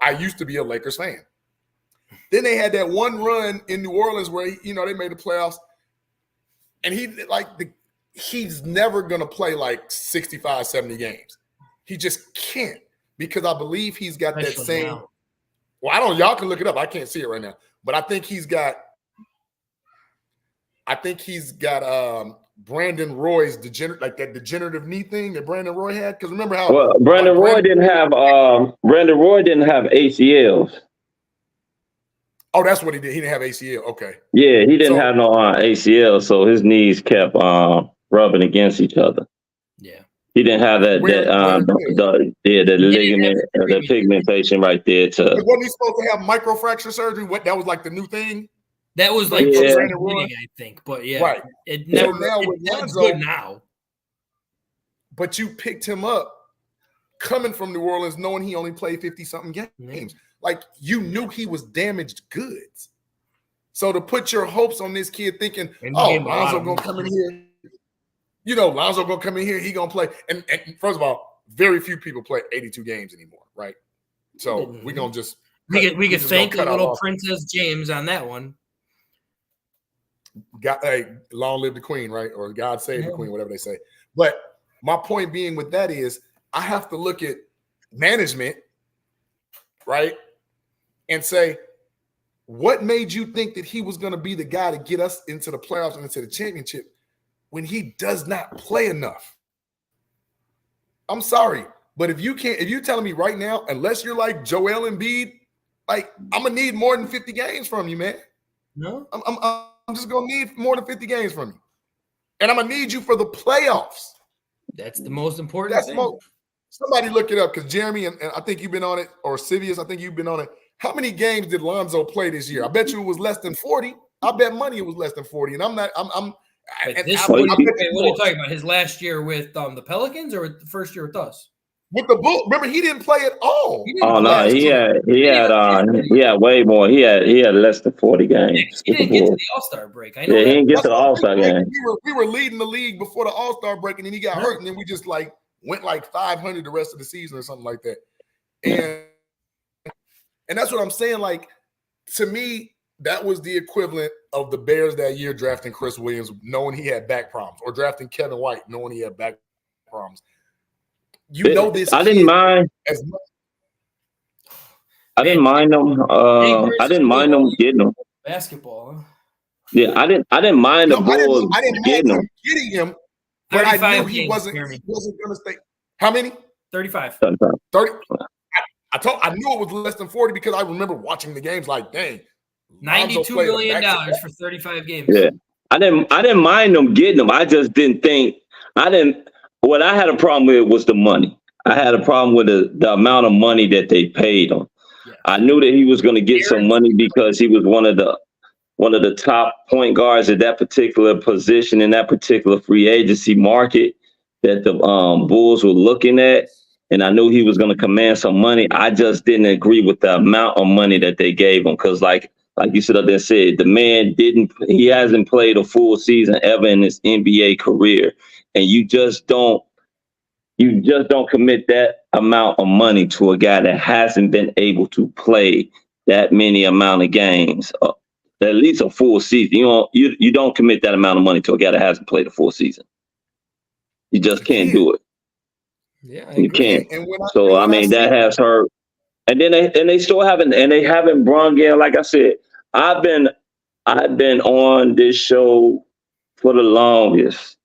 I used to be a Lakers fan. Then they had that one run in New Orleans where they made the playoffs, and he's never gonna play like 65, 70 games. He just can't, because I believe he's got that same. Now. Well, y'all can look it up. I can't see it right now, but I think he's got Brandon Roy's degenerative knee thing that Brandon Roy had. Because remember how Brandon Roy didn't have ACLs. Oh, that's what he did. He didn't have ACL. Okay. Yeah, he didn't have no ACL, so his knees kept rubbing against each other. Yeah. He didn't have the ligament, the pigmentation right there. Wasn't he supposed to have microfracture surgery? That was like the new thing. That was like beginning, I think. But yeah, right. It's good now. But you picked him up coming from New Orleans, knowing he only played 50-something games. Mm-hmm. Like, you knew he was damaged goods. So to put your hopes on this kid thinking, Lonzo going to come in here. Lonzo going to come in here. He going to play. And first of all, very few people play 82 games anymore, right? So we're going to just. We could thank a little Princess James on that one. Long live the queen, right? Or God save the queen, whatever they say. But my point being with that is, I have to look at management, right? And say, what made you think that he was going to be the guy to get us into the playoffs and into the championship when he does not play enough? I'm sorry, but if you're telling me right now, unless you're like Joel Embiid, like, I'm gonna need more than 50 games from you, man. No, I'm just gonna need more than 50 games from you, and I'm gonna need you for the playoffs. That's the most important thing. Somebody look it up, because Jeremy and I think you've been on it, or Sivius, I think you've been on it. How many games did Lonzo play this year? I bet you it was less than 40. I bet money it was less than 40. And what are you talking about? His last year with the Pelicans, or the first year with us? With the Bulls. Remember, he didn't play at all. He had way more. He had less than 40 games. He didn't get to the All-Star break. I know he didn't get to the All-Star game. We were leading the league before the All-Star break, and then he got hurt, and then we just went 500 the rest of the season or something like that. And that's what I'm saying. Like, to me, that was the equivalent of the Bears that year drafting Chris Williams, knowing he had back problems, or drafting Kevin White, knowing he had back problems. This. I didn't mind as much. I didn't mind them. I didn't mind them getting them. Basketball. Huh? Yeah, I didn't mind the Bulls getting him. But I knew he wasn't going to stay. How many? 35. 30. I knew it was less than 40 because I remember watching the games like, dang. $92 million for 35 games. Yeah. I didn't mind them getting them. I just didn't think what I had a problem with was the money. I had a problem with the amount of money that they paid him. Yeah. I knew that he was going to get some money because he was one of the top point guards at that particular position in that particular free agency market that the Bulls were looking at. And I knew he was going to command some money. I just didn't agree with the amount of money that they gave him. Because like you said, the man he hasn't played a full season ever in his NBA career. And you just don't commit that amount of money to a guy that hasn't been able to play that many amount of games, at least a full season. You don't commit that amount of money to a guy that hasn't played a full season. You just can't do it. Yeah, you can't. That has hurt. And then they still haven't brung in. Like I said, I've been on this show for the longest,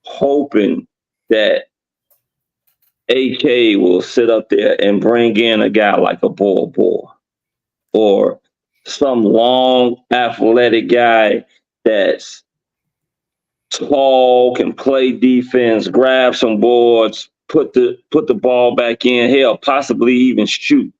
hoping that AK will sit up there and bring in a guy like a Bol or some long athletic guy that's tall, can play defense, grab some boards, put the ball back in, hell, possibly even shoot,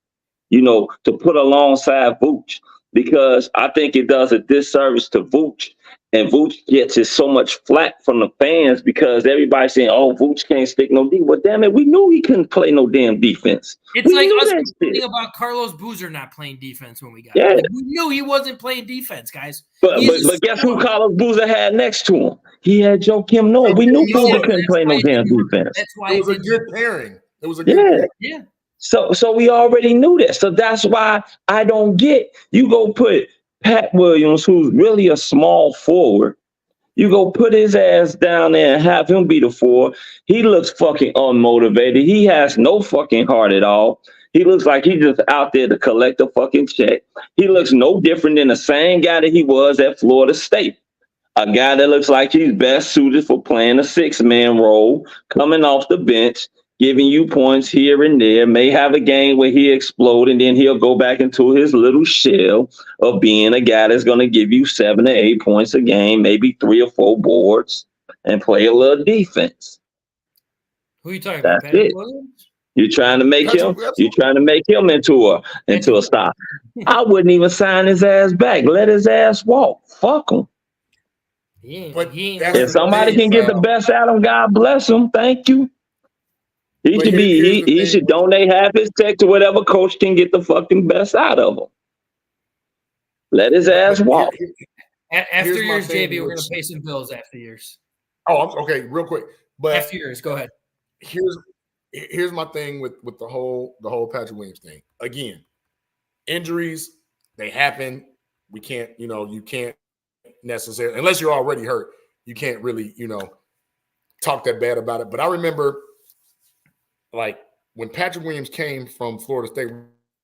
to put alongside Vooch, because I think it does a disservice to Vooch. And Vooch gets so much flack from the fans because everybody's saying, oh, Vooch can't stick no D. Well, damn it, we knew he couldn't play no damn defense. It's like us complaining about Carlos Boozer not playing defense when we got him. Like, we knew he wasn't playing defense, guys. But guess who Carlos Boozer had next to him? He had Joe Kim Noah. We knew Boozer couldn't play no damn defense. That's why it was a good pairing. It was a good pairing. Yeah. So we already knew that. So that's why I don't get, you go put Pat Williams, who's really a small forward, you go put his ass down there and have him be the 4. He looks fucking unmotivated. He has no fucking heart at all. He looks like he's just out there to collect a fucking check. He looks no different than the same guy that he was at Florida State. A guy that looks like he's best suited for playing a 6-man role, coming off the bench, giving you points here and there, may have a game where he explode, and then he'll go back into his little shell of being a guy that's going to give you 7 to 8 points a game, maybe 3 or 4 boards, and play a little defense. Who are you talking That's about? it. You're trying to make him. You're trying to make him into a star. I wouldn't even sign his ass back. Let his ass walk. Fuck him. If somebody can get the best out of him, God bless him. Thank you. He should donate half his check to whatever coach can get the fucking best out of him. Let his ass walk. After years, JB, we're gonna pay some bills after years. Oh, okay, real quick. But after years, go ahead. Here's my thing with the whole Patrick Williams thing. Again, injuries, they happen. We can't, you can't necessarily, unless you're already hurt, you can't really, talk that bad about it. But I remember, like, when Patrick Williams came from Florida State,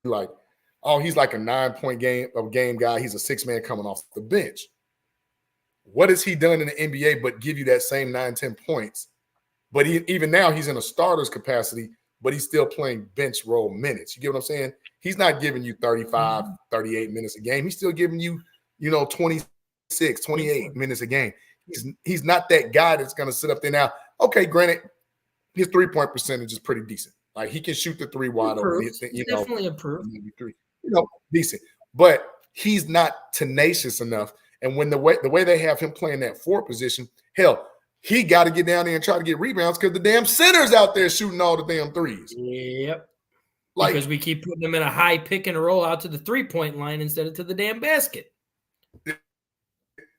like, oh, he's like a 9-point game guy. He's a 6-man coming off the bench. What has he done in the NBA but give you that same 9-10 points? But even now he's in a starter's capacity, but he's still playing bench role minutes. You get what I'm saying? He's not giving you 35, 38 minutes a game. He's still giving you, 26, 28 minutes a game. He's not that guy that's going to sit up there now. Okay, granted, his 3-point percentage is pretty decent. Like, he can shoot the 3 wide open. Definitely improved. Decent. But he's not tenacious enough. And when the way they have him playing that 4 position, hell, he got to get down there and try to get rebounds because the damn center's out there shooting all the damn threes. Yep. Because we keep putting them in a high pick and roll out to the 3-point line instead of to the damn basket.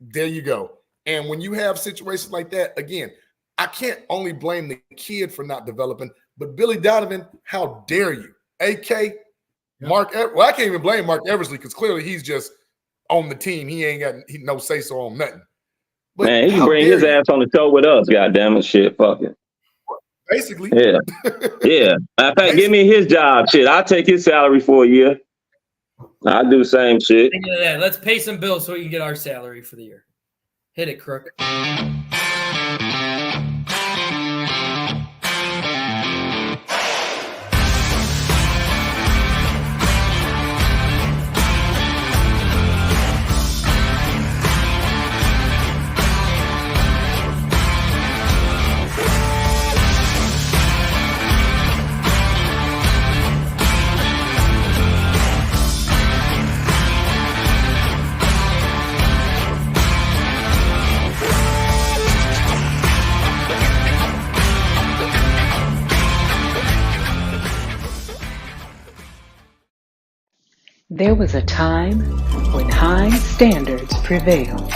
There you go. And when you have situations like that, again, I can't only blame the kid for not developing, but Billy Donovan, how dare you? AK, Mark, well, I can't even blame Mark Eversley because clearly he's just on the team. He ain't got no say-so on nothing. But man, he can bring his ass on the show with us, goddamn it, shit, fuck it. Basically. Yeah. Yeah. Matter of fact, give me his job, shit. I'll take his salary for a year. I'll do the same shit. Let's pay some bills so we can get our salary for the year. Hit it, Crook. There was a time when high standards prevailed,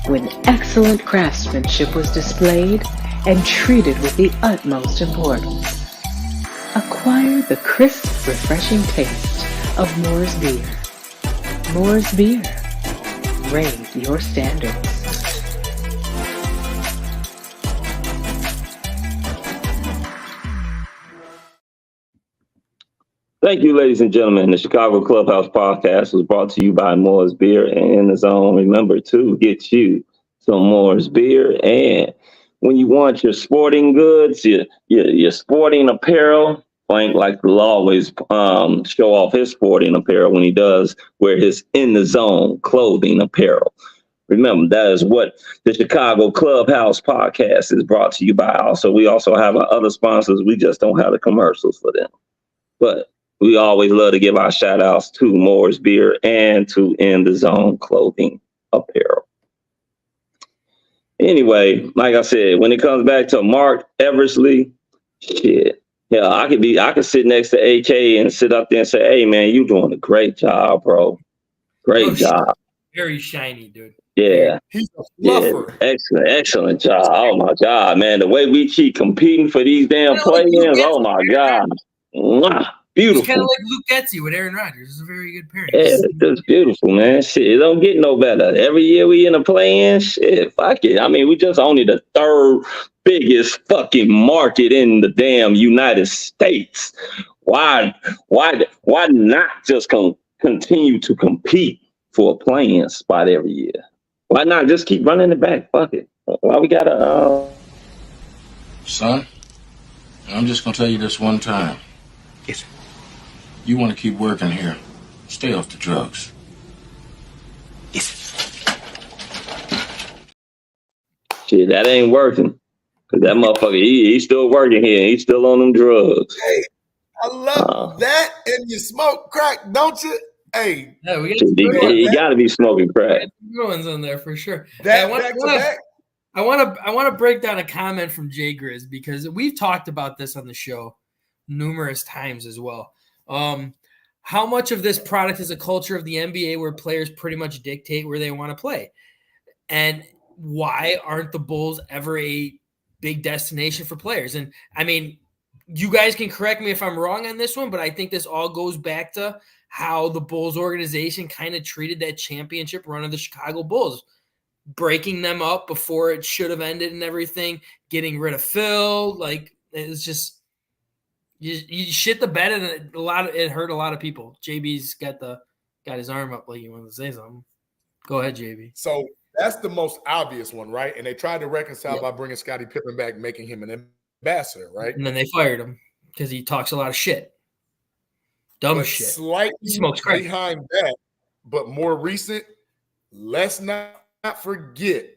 when excellent craftsmanship was displayed and treated with the utmost importance. Acquire the crisp, refreshing taste of Moore's Beer. Moore's Beer. Raise your standards. Thank you, ladies and gentlemen. The Chicago Clubhouse podcast was brought to you by Moore's Beer and In the Zone. Remember to get you some Moore's Beer. And when you want your sporting goods, your sporting apparel, Frank likes to always show off his sporting apparel when he does wear his In the Zone clothing apparel. Remember, that is what the Chicago Clubhouse podcast is brought to you by. Also, we also have our other sponsors. We just don't have the commercials for them. But we always love to give our shout outs to Moore's Beer and to In the Zone clothing apparel. Anyway, like I said, when it comes back to Mark Eversley, shit, yeah, I could sit next to AK and sit up there and say, hey man, you doing a great job, bro. Great job. Very shiny, dude. Yeah. He's a fluffer. Yeah, excellent job. Oh my God, man. The way we keep competing for these damn play-ins, oh my God. Mwah. beautiful. It's kind of like Luke Getzey with Aaron Rodgers. It's a very good pairing. Yeah, it's beautiful, man. Shit, it don't get no better. Every year we in a play-in, shit, fuck it. I mean, we just only the third biggest fucking market in the damn United States. Why not just continue to compete for a play-in spot every year? Why not just keep running it back? Fuck it. Why we gotta? Son, I'm just gonna tell you this one time. Yes, sir. You want to keep working here. Stay off the drugs. Yes, sir. Shit, that ain't working. Cause that motherfucker, he's still working here. He's still on them drugs. Hey, I love that. And you smoke crack, don't you? Hey, yeah, we he got to be smoking crack. Good ones in there for sure. That I want to break down a comment from Jay Grizz because we've talked about this on the show numerous times as well. How much of this product is a culture of the NBA where players pretty much dictate where they want to play, and why aren't the Bulls ever a big destination for players? And I mean, you guys can correct me if I'm wrong on this one, but I think this all goes back to how the Bulls organization kind of treated that championship run of the Chicago Bulls, breaking them up before it should have ended and everything, getting rid of Phil. Like, it's just you shit the bed, and it hurt a lot of people. JB's got his arm up like he wanted to say something. Go ahead, JB. So that's the most obvious one, right? And they tried to reconcile by bringing Scottie Pippen back, making him an ambassador, right? And then they fired him because he talks a lot of shit. Dumb shit. Slightly behind that, but more recent, let's not forget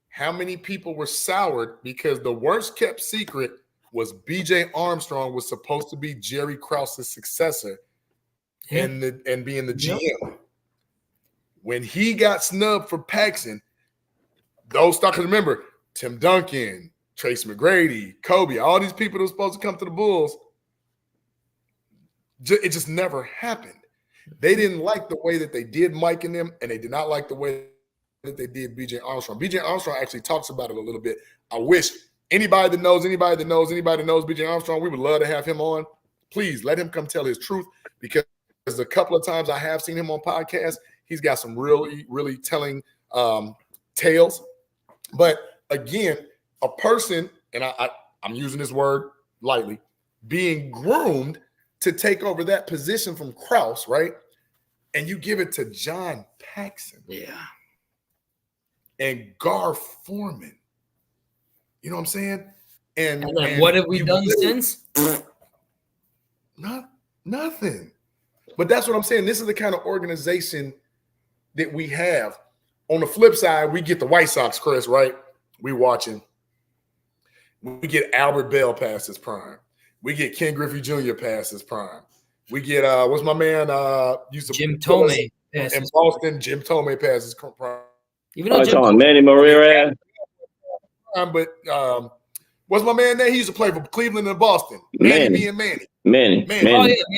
how many people were soured because the worst kept secret was BJ Armstrong was supposed to be Jerry Krause's successor and being the GM. Yep. When he got snubbed for Paxson, those stuck. Remember, Tim Duncan, Trace McGrady, Kobe, all these people that were supposed to come to the Bulls, it just never happened. They didn't like the way that they did Mike and them, and they did not like the way that they did BJ Armstrong. BJ Armstrong actually talks about it a little bit. I wish anybody that knows BJ Armstrong, we would love to have him on. Please let him come tell his truth, because a couple of times I have seen him on podcasts. He's got some really, really telling tales. But again, a person, and I'm using this word lightly, being groomed to take over that position from Krause, right? And you give it to John Paxson. Yeah. And Gar Forman. You know what I'm saying? And what have we done since? Nothing. But that's what I'm saying. This is the kind of organization that we have. On the flip side, we get the White Sox, Chris, right? We watching. We get Albert Bell past his prime. We get Ken Griffey Jr. past his prime. We get what's my man used to Jim Thome in Boston. Jim Thome past his prime. Even though Manny Maria. But what's my man name? He used to play for Cleveland and Boston. Manny. Oh yeah, Manny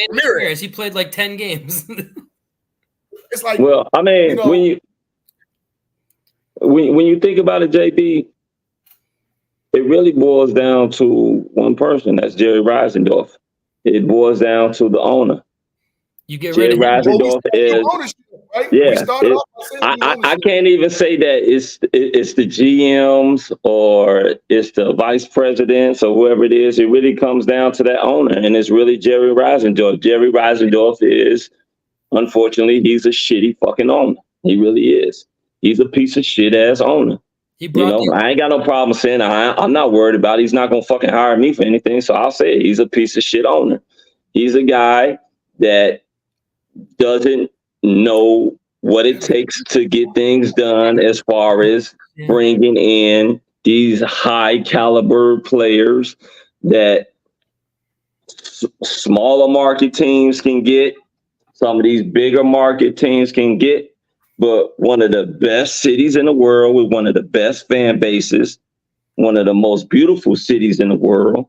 Ramirez. He played like 10 games. It's like, well, I mean, when you think about it, JB, it really boils down to one person. That's Jerry Reisendorf. It boils down to the owner. You get Jerry rid of Reisendorf is, right? Yeah. I can't even say that it's the GMs or it's the vice presidents or whoever it is. It really comes down to that owner, and it's really Jerry Reisendorf. Jerry Reisendorf is, unfortunately, he's a shitty fucking owner. He really is. He's a piece of shit ass owner. I ain't got no problem saying I'm not worried about it. He's not gonna fucking hire me for anything. So I'll say it. He's a piece of shit owner. He's a guy that doesn't know what it takes to get things done as far as bringing in these high caliber players that smaller market teams can get, some of these bigger market teams can get. But one of the best cities in the world with one of the best fan bases, one of the most beautiful cities in the world,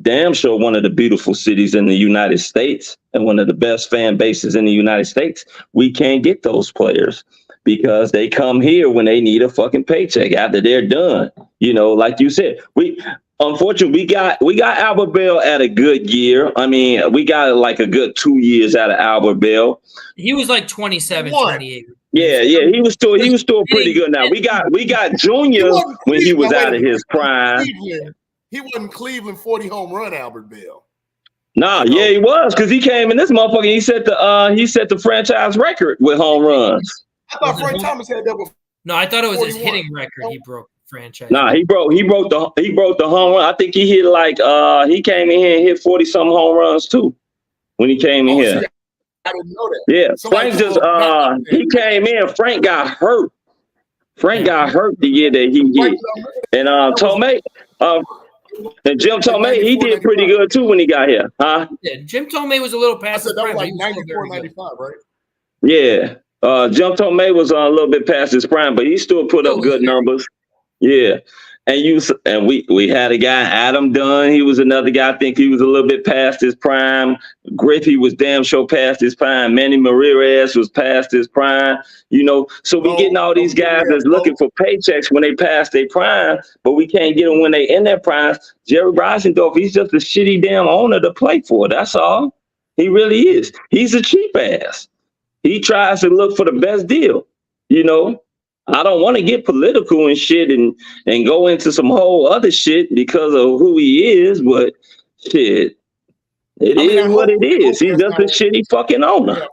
damn sure one of the beautiful cities in the United States and one of the best fan bases in the United States, we can't get those players because they come here when they need a fucking paycheck after they're done. Like you said, unfortunately, we got Albert Bell at a good year. I mean, we got like a good 2 years out of Albert Bell. He was like 27, 28. Yeah, he was still pretty good. Now we got Junior when he was out of his prime. He wasn't Cleveland 40 home run Albert Bell. Nah, yeah, he was, because he came in this motherfucker. He set the franchise record with home runs. I thought Frank Thomas had that before. No, I thought it was 41. His hitting record. He broke franchise. Nah, he broke the home run. I think he hit like he came in here and hit 40 some home runs too when he came in here. I didn't know that. Yeah, Frank just he came in. Frank got hurt. Frank got hurt the year that he hit, and Tomei and Jim Tomei, he did pretty good too when he got here, huh? Yeah, Jim Tomei was a little past. That was like 94, 95, right? Yeah, Jim Tomei was a little bit past his prime, but he still put up good numbers. Yeah. And we had a guy, Adam Dunn. He was another guy. I think he was a little bit past his prime. Griffey was damn sure past his prime. Manny Ramirez was past his prime. You know, so we getting all these guys that's looking for paychecks when they pass their prime, but we can't get them when they in their prime. Jerry Reisendorf, he's just a shitty damn owner to play for. That's all. He really is. He's a cheap ass. He tries to look for the best deal, you know. I don't want to get political and shit and go into some whole other shit because of who he is, but shit, it is what it is. He's just a shitty fucking owner.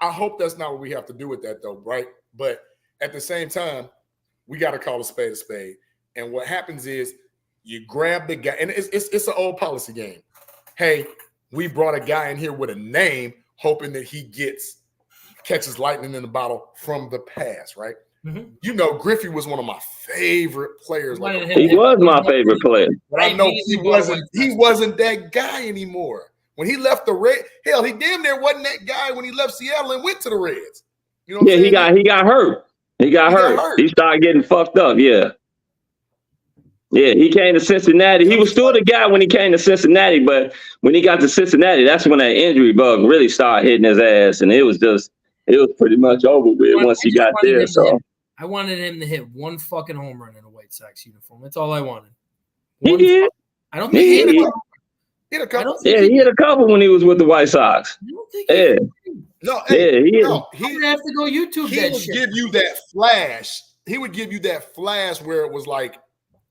I hope that's not what we have to do with that, though, right? But at the same time, we got to call a spade a spade. And what happens is you grab the guy, and it's an old policy game. Hey, we brought a guy in here with a name, hoping that he catches lightning in the bottle from the past, right? Mm-hmm. You know, Griffey was one of my favorite players. He was my favorite player. But I know he wasn't that guy anymore. When he left the Reds, hell, he damn near wasn't that guy when he left Seattle and went to the Reds. You know what I'm saying? he got hurt. He got hurt. He started getting fucked up, yeah. Yeah, he came to Cincinnati. He was still the guy when he came to Cincinnati, but when he got to Cincinnati, that's when that injury bug really started hitting his ass, and it was pretty much over with once he got there. So I wanted him to hit one fucking home run in a White Sox uniform. That's all I wanted. He did. I don't think he hit a couple. Yeah, he hit a couple when he was with the White Sox. I don't think he hit. He would have to go YouTube that shit. He would give you that flash. He would give you that flash where it was like,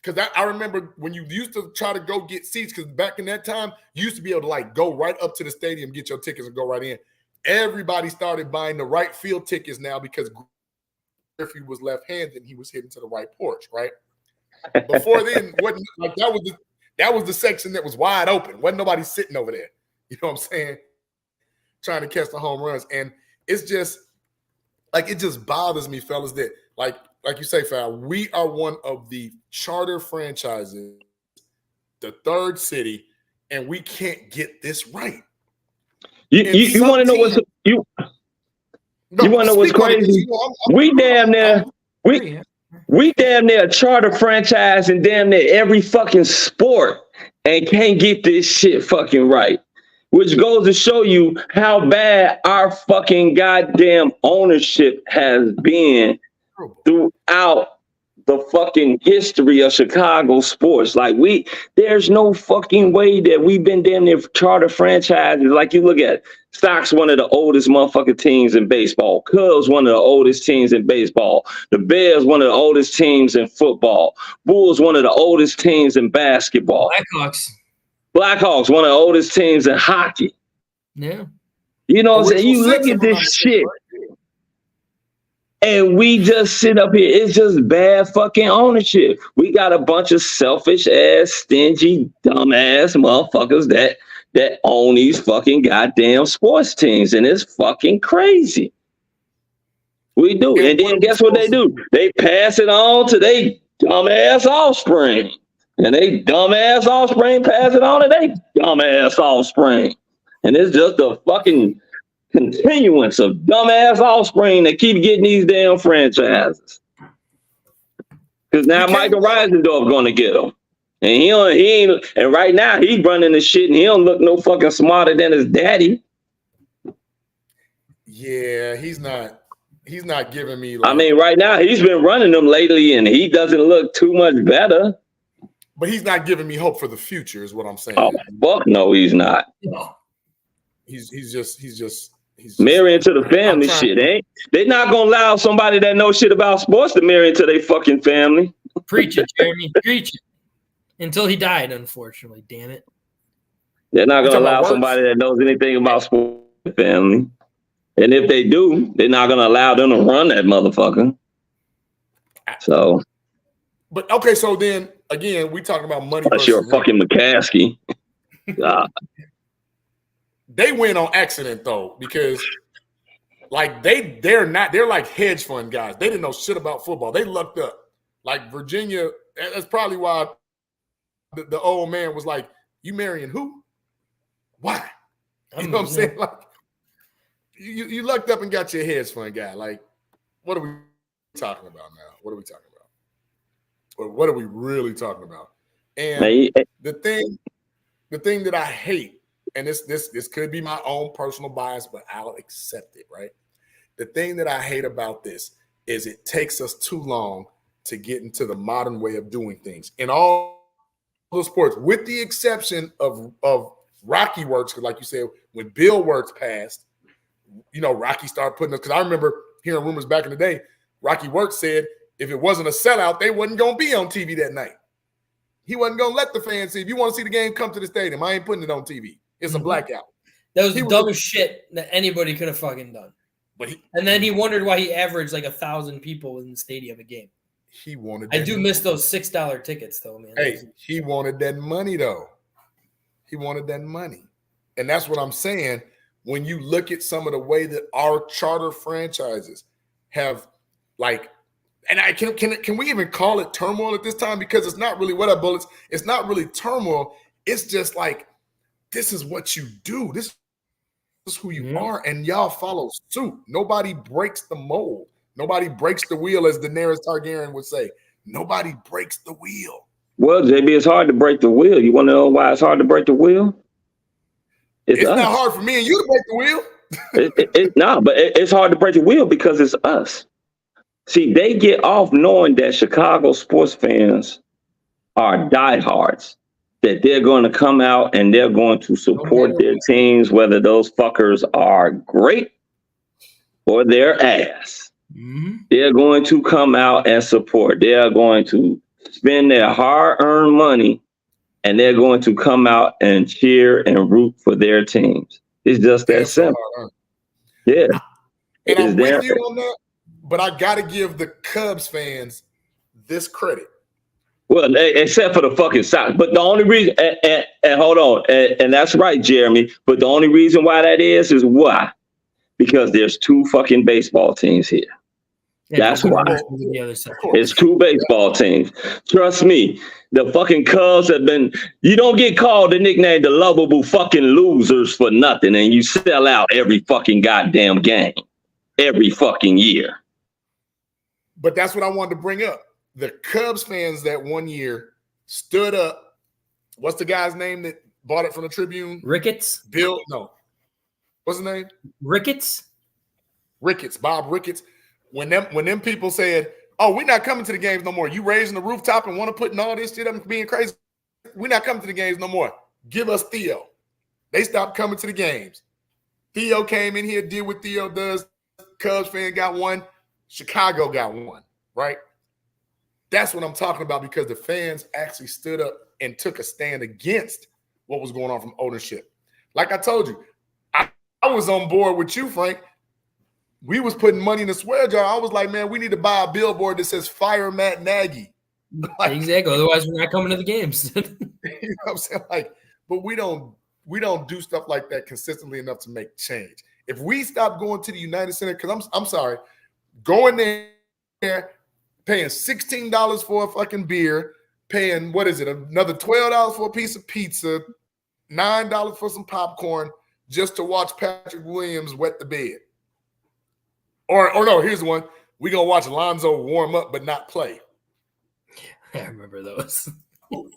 because I remember when you used to try to go get seats, because back in that time, you used to be able to like go right up to the stadium, get your tickets, and go right in. Everybody started buying the right field tickets now because Griffey was left-handed and he was hitting to the right porch, right? Before then, wasn't like that was the section that was wide open. Wasn't nobody sitting over there. You know what I'm saying? Trying to catch the home runs. And it's just like it just bothers me, fellas, that like you say, Fal, we are one of the charter franchises, the third city, and we can't get this right. You want to know what's you want to know what's crazy? We damn near a charter franchise in damn near every fucking sport and can't get this shit fucking right. Which goes to show you how bad our fucking goddamn ownership has been throughout the fucking history of Chicago sports. Like there's no fucking way that we've been damn near charter franchises. Like you look at Sox, one of the oldest motherfucking teams in baseball. Cubs, one of the oldest teams in baseball. The Bears, one of the oldest teams in football. Bulls, one of the oldest teams in basketball. Blackhawks, one of the oldest teams in hockey. Yeah. You know what I'm saying? You look at this shit. And we just sit up here. It's just bad fucking ownership. We got a bunch of selfish ass, stingy, dumbass motherfuckers that own these fucking goddamn sports teams. And it's fucking crazy. We do. And then guess what they do? They pass it on to their dumbass offspring. And they dumbass offspring pass it on to their dumbass offspring. And it's just a fucking continuance of dumbass offspring that keep getting these damn franchises. Because now Michael Reisendorf going to get them, and he ain't. And right now he's running the shit, and he don't look no fucking smarter than his daddy. Yeah, he's not giving me. I mean, right now he's been running them lately, and he doesn't look too much better. But he's not giving me hope for the future, is what I'm saying. Oh, fuck no, he's not. No. He's just marry into the family shit. They're not gonna allow somebody that knows shit about sports to marry into their fucking family. Preach it, Jeremy. Preach it. Until he died, unfortunately. Damn it. They're not gonna allow somebody that knows anything about sports family. And if they do, they're not gonna allow them to run that motherfucker. So, but okay, so then again, we talking about money. Unless you're a fucking McCaskey. They win on accident though, because like they're like hedge fund guys. They didn't know shit about football. They lucked up. Like Virginia, that's probably why the old man was like, "You marrying who? Why?" You know what I'm saying? Like you lucked up and got your hedge fund guy. Like, what are we talking about now? What are we talking about? Or what are we really talking about? And the thing that I hate. And this could be my own personal bias, but I'll accept it, right? The thing that I hate about this is it takes us too long to get into the modern way of doing things. In all the sports, with the exception of Rocky Works, because like you said, when Bill Works passed, Rocky started putting us, because I remember hearing rumors back in the day, Rocky Works said if it wasn't a sellout, they wasn't going to be on TV that night. He wasn't going to let the fans see. If you want to see the game, come to the stadium. I ain't putting it on TV. It's a blackout. That was the dumbest shit that anybody could have fucking done. And then he wondered why he averaged like 1,000 people in the stadium a game. He wanted. I do miss those $6 tickets though, man. Hey, he wanted that money though. He wanted that money, and that's what I'm saying. When you look at some of the way that our charter franchises have, like, and can we even call it turmoil at this time? Because it's not really what up, bullets. It's not really turmoil. It's just like, this is what you do. This is who you are, and y'all follow suit. Nobody breaks the mold. Nobody breaks the wheel, as Daenerys Targaryen would say. Nobody breaks the wheel. Well, JB, it's hard to break the wheel. You want to know why it's hard to break the wheel? It's not hard for me and you to break the wheel. But it's hard to break the wheel because it's us. See, they get off knowing that Chicago sports fans are diehards. That they're going to come out and they're going to support their teams, whether those fuckers are great or their ass. Mm-hmm. They're going to come out and support. They are going to spend their hard-earned money, and they're going to come out and cheer and root for their teams. It's just that simple. Yeah. And I'm with you on that, but I got to give the Cubs fans this credit. Well, except for the fucking Sox. But the only reason, and hold on, and that's right, Jeremy, but the only reason why that is why? Because there's two fucking baseball teams here. That's why. It's two baseball teams. Trust me, the fucking Cubs have been, you don't get called the nickname the lovable fucking losers for nothing, and you sell out every fucking goddamn game, every fucking year. But that's what I wanted to bring up. The Cubs fans that one year stood up. What's the guy's name that bought it from the Tribune? Ricketts? No. What's his name? Ricketts? Bob Ricketts. When them people said, "Oh, we're not coming to the games no more. You raising the rooftop and want to put in all this shit up and being crazy. We're not coming to the games no more. Give us Theo." They stopped coming to the games. Theo came in here, did what Theo does. Cubs fan got one. Chicago got one, right? That's what I'm talking about, because the fans actually stood up and took a stand against what was going on from ownership. Like I told you, I was on board with you, Frank. We was putting money in the swear jar. I was like, man, we need to buy a billboard that says "Fire Matt Nagy." Like, exactly. Otherwise, we're not coming to the games. You know what I'm saying? Like, but we don't do stuff like that consistently enough to make change. If we stop going to the United Center, because I'm sorry, going there, paying $16 for a fucking beer, paying, what is it, another $12 for a piece of pizza, $9 for some popcorn, just to watch Patrick Williams wet the bed. Or no, here's the one. We're going to watch Alonzo warm up but not play. I remember those. Who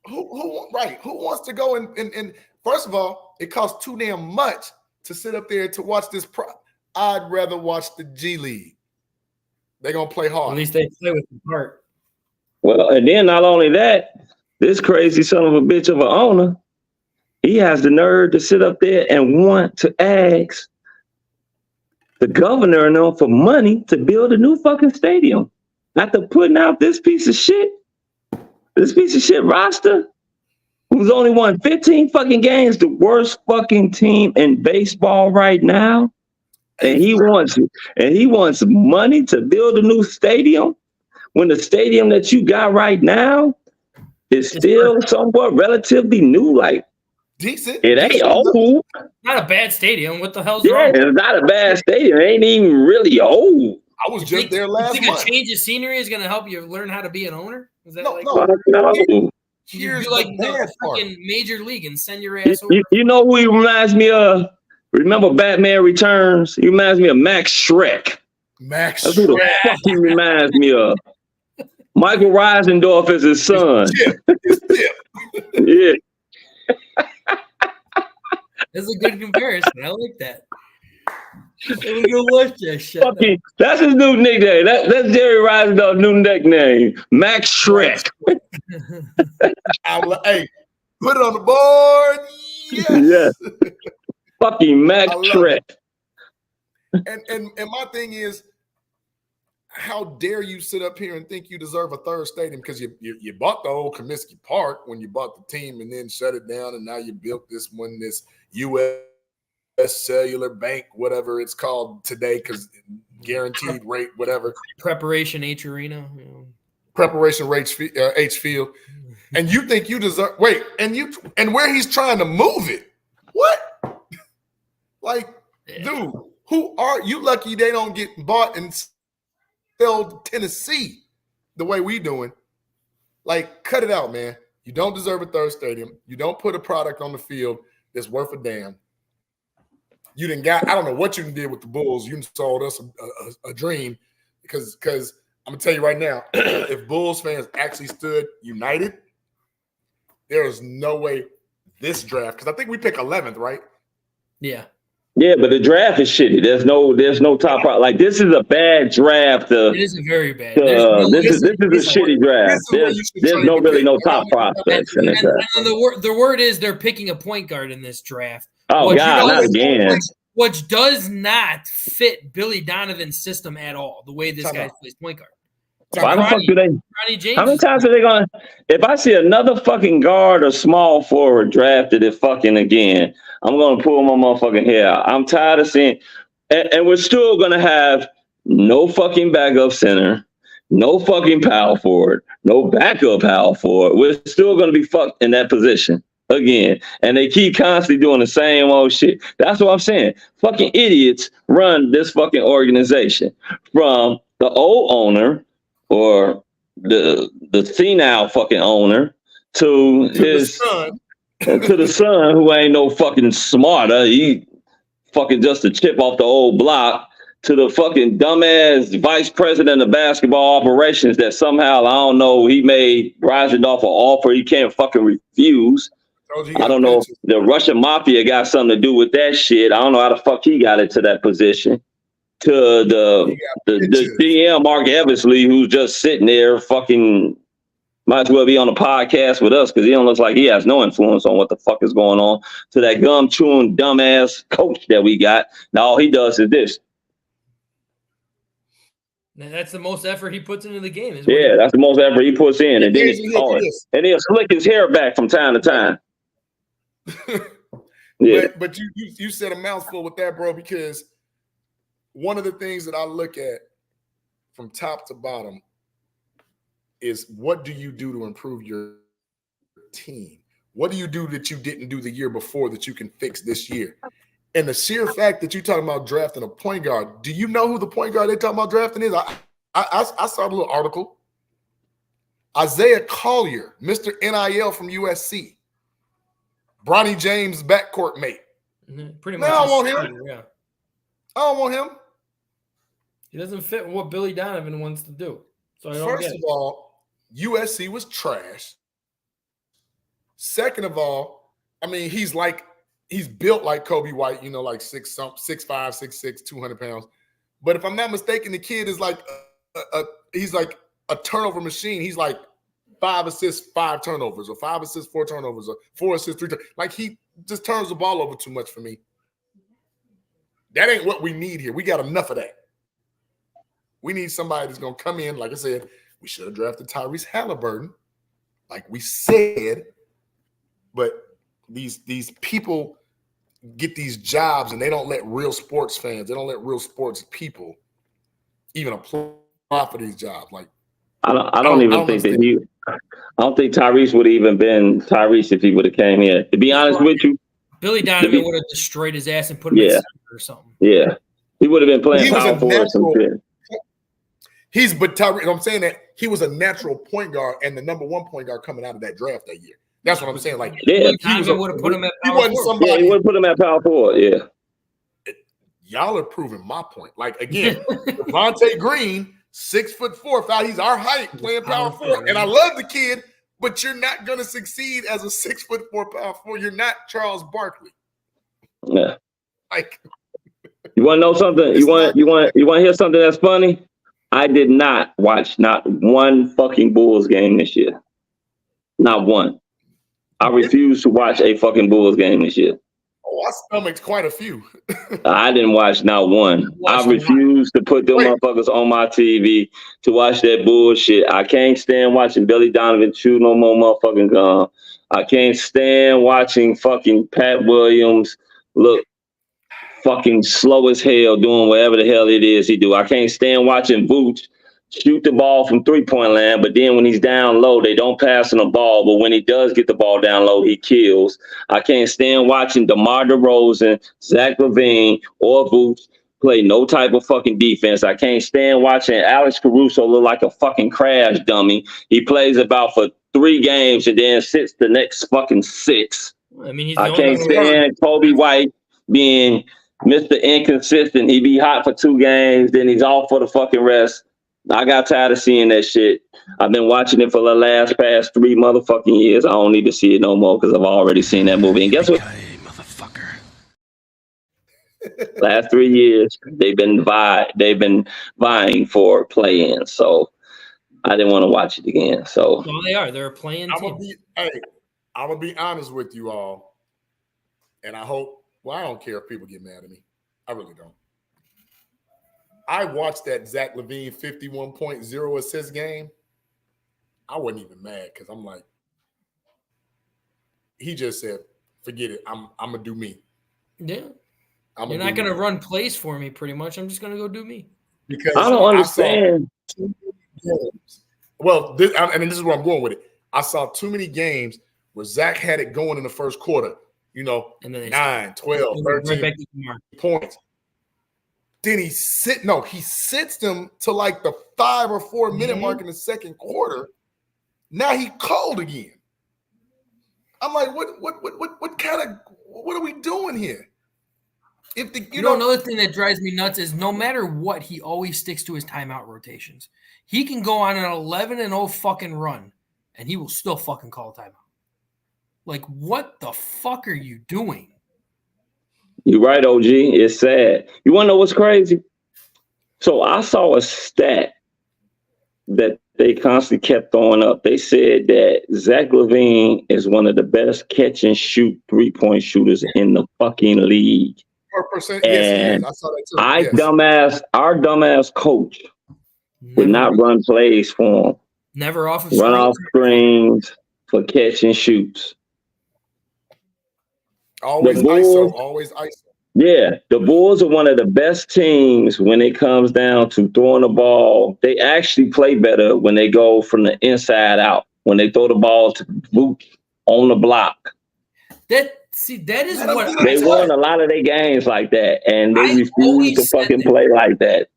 wants to go and first of all, it costs too damn much to sit up there to watch this I'd rather watch the G League. They're going to play hard. At least they play with the heart. Well, and then not only that, this crazy son of a bitch of an owner, he has the nerve to sit up there and want to ask the governor and them for money to build a new fucking stadium. After putting out this piece of shit roster, who's only won 15 fucking games, the worst fucking team in baseball right now. And he wants money to build a new stadium when the stadium that you got right now is still somewhat relatively new, like decent. It ain't old. Not a bad stadium. What the hell's wrong? Yeah, it's not a bad stadium. It ain't even really old. I was just there last month. You think a change of scenery is going to help you learn how to be an owner? Is that no. Here's like the fucking major league and send your ass over. You know who he reminds me of? Remember Batman Returns? He reminds me of Max Schreck. That's who the fuck he reminds me of. Michael Reisendorf is his son. Yeah. That's a good comparison. I like that. We're gonna watch that shit. That's his new nickname. That's Jerry Reisendorf's new nickname, Max Schreck. Hey, put it on the board. Yes. Fucking Max Schreck. And my thing is, how dare you sit up here and think you deserve a third stadium because you bought the old Comiskey Park when you bought the team and then shut it down, and now you built this one, this U.S. Cellular Bank, whatever it's called today, because guaranteed rate, whatever. Preparation H Arena. Preparation H Field. And you think you deserve and where he's trying to move it. What? Like, dude, who are you? Lucky they don't get bought and sold to Tennessee the way we doing. Like, cut it out, man. You don't deserve a third stadium. You don't put a product on the field that's worth a damn. You didn't got, I don't know what you did with the Bulls. You sold us a dream because I'm going to tell you right now, if Bulls fans actually stood united, there is no way this draft, because I think we pick 11th, right? Yeah. Yeah, but the draft is shitty. There's no top part. Like, this is a bad draft. It is a very bad. This is a shitty draft. There's no top prospects in this draft. And the word is they're picking a point guard in this draft. Oh, God, not again. Which does not fit Billy Donovan's system at all, the way this guy plays point guard. Why the fuck do they? Ronnie James, how many times are they going to? If I see another fucking guard or small forward drafted it fucking again, I'm going to pull my motherfucking hair out. I'm tired of seeing. And we're still going to have no fucking backup center, no fucking power forward, no backup power forward. We're still going to be fucked in that position again. And they keep constantly doing the same old shit. That's what I'm saying. Fucking idiots run this fucking organization, from the old owner or the senile fucking owner to his son. To the son, who ain't no fucking smarter. He fucking just a chip off the old block, to the fucking dumbass vice president of basketball operations that somehow, I don't know, he made Reisendorf an offer he can't fucking refuse. I don't know if the Russian mafia got something to do with that shit. I don't know how the fuck he got into that position. To the GM, Mark Eversley, who's just sitting there fucking, might as well be on a podcast with us because he don't look like he has no influence on what the fuck is going on. To that gum-chewing dumbass coach that we got. Now all he does is this. Now that's the most effort he puts into the game. Yeah, that's the most effort he puts in. And then he'll slick his hair back from time to time. Yeah. But you said a mouthful with that, bro, because one of the things that I look at from top to bottom is, what do you do to improve your team? What do you do that you didn't do the year before that you can fix this year? And the sheer fact that you're talking about drafting a point guard, do you know who the point guard they're talking about drafting is? I saw a little article. Isaiah Collier, Mr. NIL from USC. Bronny James' backcourt mate. Pretty much. I don't want him. Yeah. I don't want him. He doesn't fit what Billy Donovan wants to do. So First of all, USC was trash. Second of all, I mean, he's built like Kobe White, you know, like 6'5", 6'6", 200 pounds. But if I'm not mistaken, the kid is like he's like a turnover machine. He's like 5 assists, 5 turnovers, or 5 assists, 4 turnovers, or 4 assists, 3 turnovers. Like, he just turns the ball over too much for me. That ain't what we need here. We got enough of that. We need somebody that's going to come in. Like I said, we should have drafted Tyrese Halliburton, like we said. But these people get these jobs, and they don't let real sports fans, they don't let real sports people even apply for these jobs. Like, I don't think Tyrese would have even been Tyrese if he would have came here. To be honest with you, Billy Donovan would have destroyed his ass and put him in center or something. Yeah, he would have been playing power forward or some shit. But Tyrese, I'm saying that he was a natural point guard and the number 1 point guard coming out of that draft that year. That's what I'm saying. Like, he would have put him at power forward. Yeah, he would have put him at power forward. Yeah. Y'all are proving my point. Like, again, Devontae Green, 6'4", he's our height, playing power forward. And I love the kid, but you're not going to succeed as a 6'4" power forward. You're not Charles Barkley. Yeah. Like, you want to know something? You want to hear something that's funny? I did not watch not one fucking Bulls game this year. Not one. I refuse to watch a fucking Bulls game this year. Oh, I stomached quite a few. I didn't watch not one. I refuse to put them motherfuckers on my TV to watch that bullshit. I can't stand watching Billy Donovan chew no more motherfucking gum. I can't stand watching fucking Pat Williams look fucking slow as hell doing whatever the hell it is he do. I can't stand watching Vooch shoot the ball from 3-point land, but then when he's down low, they don't pass him the ball. But when he does get the ball down low, he kills. I can't stand watching DeMar DeRozan, Zach LaVine, or Vooch play no type of fucking defense. I can't stand watching Alex Caruso look like a fucking crash dummy. He plays about for 3 games and then sits the next fucking 6. I mean, I can't stand Kobe White being Mr. Inconsistent. He be hot for 2 games, then he's off for the fucking rest. I got tired of seeing that shit. I've been watching it for the past 3 motherfucking years. I don't need to see it no more because I've already seen that movie. And guess what? Motherfucker. Last 3 years, they've been vying for play-in. So I didn't want to watch it again. So well, they are. They're a play-in team. I'm gonna be honest with you all, and I hope. Well, I don't care if people get mad at me. I really don't. I watched that Zach LaVine 51.0 assist game. I wasn't even mad because I'm like, he just said, forget it. I'm gonna do me. Yeah. You're not gonna run plays for me, pretty much. I'm just gonna go do me. Because I don't understand. Well, this is where I'm going with it. I saw too many games where Zach had it going in the first quarter, and then 9, 12, 13 points. Then he sits them to like the 5 or 4 minute mark in the second quarter. Now he cold again. I'm like, what are we doing here? Another thing that drives me nuts is no matter what, he always sticks to his timeout rotations. He can go on an 11-0 fucking run, and he will still fucking call a timeout. Like, what the fuck are you doing? You're right, OG. It's sad. You want to know what's crazy? So I saw a stat that they constantly kept throwing up. They said that Zach LaVine is one of the best catch and shoot 3-point shooters in the fucking league. And I saw that too. Our dumbass coach would not run plays for him. Never off of run off screens for catch and shoots. Always ISO. Yeah, the Bulls are one of the best teams when it comes down to throwing the ball. They actually play better when they go from the inside out, when they throw the ball to Vooch on the block. That is what they won a lot of their games like that, and they refuse to fucking play like that.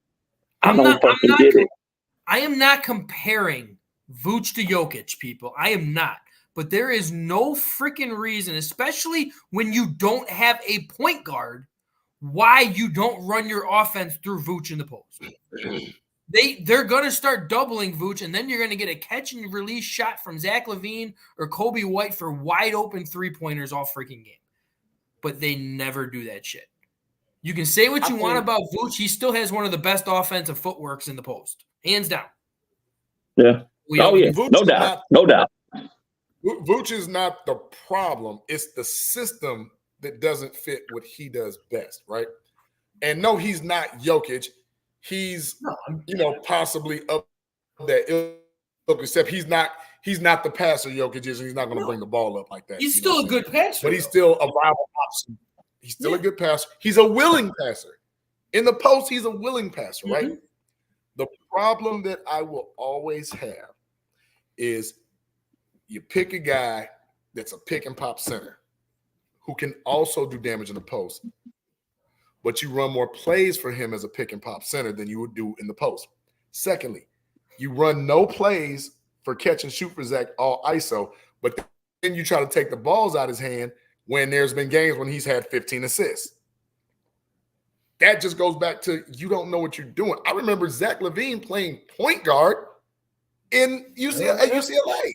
I don't fucking get it. I am not comparing Vooch to Jokic, people. I am not. But there is no freaking reason, especially when you don't have a point guard, why you don't run your offense through Vooch in the post. They're going to start doubling Vooch, and then you're going to get a catch and release shot from Zach LaVine or Kobe White for wide open 3-pointers all freaking game. But they never do that shit. You can say what you want about Vooch. He still has one of the best offensive footworks in the post, hands down. Yeah. No doubt. Vooch is not the problem. It's the system that doesn't fit what he does best, right? And no, he's not Jokic. He's, possibly up that ilk, except he's not the passer Jokic is, and he's not going to bring the ball up like that. He's still a good passer. But he's still a viable option. He's still a good passer. He's a willing passer. In the post, he's a willing passer, right? The problem that I will always have is you pick a guy that's a pick and pop center who can also do damage in the post, but you run more plays for him as a pick and pop center than you would do in the post. Secondly, you run no plays for catch and shoot for Zach all ISO, but then you try to take the balls out of his hand when there's been games when he's had 15 assists. That just goes back to you don't know what you're doing. I remember Zach LaVine playing point guard at UCLA.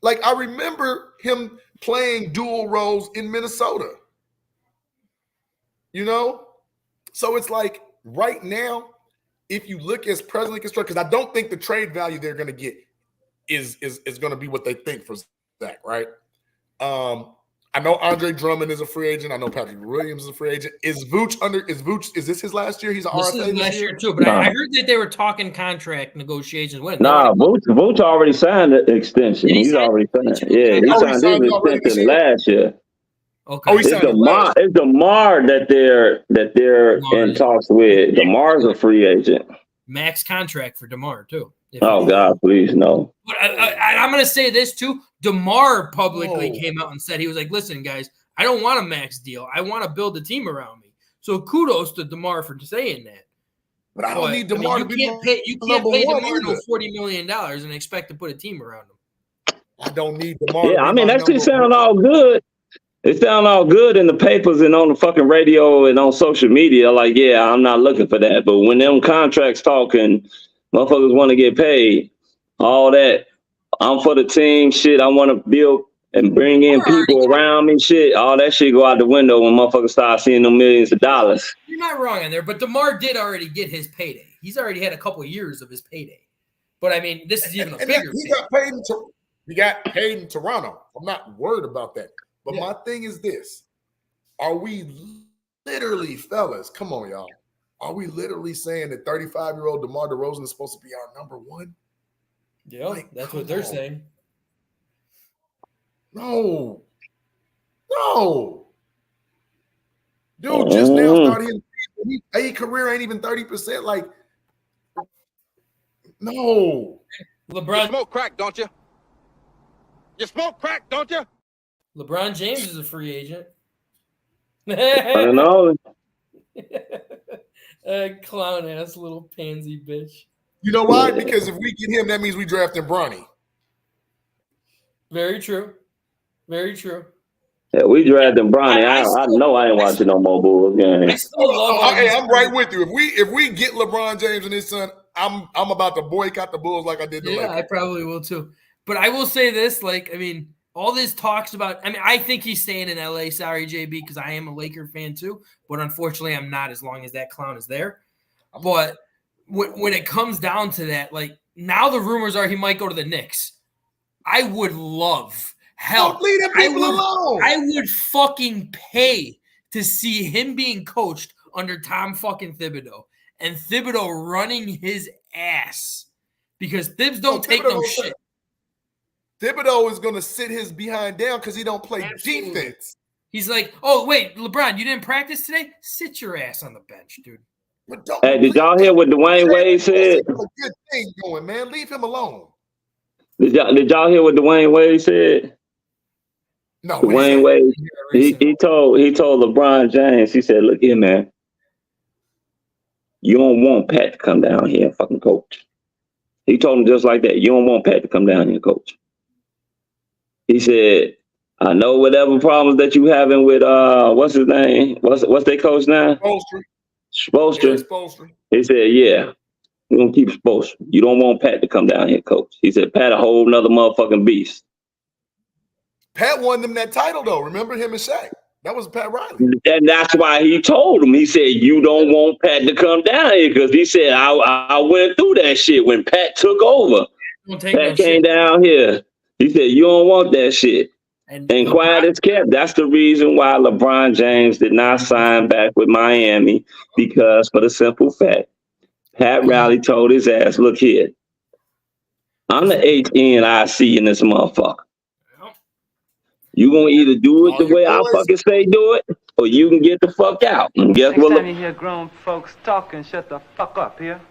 Like, I remember him playing dual roles in Minnesota. So it's like right now, if you look as presently constructed, because I don't think the trade value they're going to get is going to be what they think for Zach, right? I know Andre Drummond is a free agent. I know Patrick Williams is a free agent. Is this his last year? He's an RFA this last year too. But I heard that they were talking contract negotiations. Vooch already signed the extension. He's already signed. Yeah, he signed his extension last year. Okay. It's DeMar that they're in talks with. DeMar's a free agent. Max contract for DeMar too. Oh God, please no. But I'm going to say this too. DeMar publicly came out and said, he was like, "Listen, guys, I don't want a max deal. I want to build a team around me." So kudos to DeMar for saying that. But I don't need DeMar to be you can't pay DeMar no $40 million and expect to put a team around him. I don't need DeMar. Yeah, I mean that shit sound all good. It sound all good in the papers and on the fucking radio and on social media. Like, yeah, I'm not looking for that. But when them contracts talking, motherfuckers want to get paid. All that. I'm for the team shit. I want to build and bring in people around me shit. All that shit go out the window when motherfuckers start seeing them millions of dollars. You're not wrong in there, but DeMar did already get his payday. He's already had a couple of years of his payday. But I mean, this is even a bigger thing. He got paid in Toronto. I'm not worried about that. But my thing is this. Are we literally, fellas, come on, y'all. Are we literally saying that 35-year-old DeMar DeRozan is supposed to be our number one? Yeah, that's what they're saying. No. Dude, just now started his career ain't even 30%. Like, no. LeBron, you smoke crack, don't you? You smoke crack, don't you? LeBron James is a free agent. I don't know. Clown ass little pansy bitch. You know why? Because if we get him, that means we drafting Bronny. Very true. Very true. Yeah, we drafting Bronny. I know I ain't watching no more Bulls games. Hey, I'm right with you. If we get LeBron James and his son, I'm about to boycott the Bulls like I did the Lakers. I probably will too. But I will say this, all this talks about, I think he's staying in LA. Sorry, JB, because I am a Laker fan too. But unfortunately, I'm not as long as that clown is there. But when it comes down to that, now the rumors are he might go to the Knicks. I would love help. Don't leave them people alone. I would fucking pay to see him being coached under Tom fucking Thibodeau and Thibodeau running his ass because Thibs don't take no shit. Thibodeau is going to sit his behind down because he don't play defense. He's like, oh, wait, LeBron, you didn't practice today? Sit your ass on the bench, dude. Hey, did y'all hear what Dwayne Wade said? A good thing going, man. Leave him alone. Did y'all hear what Dwayne Wade said? No. Dwayne Wade, he told LeBron James, he said, look here, man. You don't want Pat to come down here and fucking coach. He told him just like that. You don't want Pat to come down here and coach. He said, I know whatever problems that you having with what's his name? What's their coach now? Spoelstra. He said, yeah, we're gonna keep Spoelstra. You don't want Pat to come down here, coach. He said, Pat a whole nother motherfucking beast. Pat won them that title though. Remember him and Shaq? That was Pat Riley. And that's why he told him. He said, you don't want Pat to come down here because he said, I went through that shit when Pat took over. Pat came down here. He said, you don't want that shit. And quiet as kept. That's the reason why LeBron James did not sign back with Miami, because for the simple fact, Pat Riley told his ass, look here, I'm the HNIC in this motherfucker. You gonna either do it the way I fucking say do it, or you can get the fuck out. And guess what? Next time you hear grown folks talking, shut the fuck up here.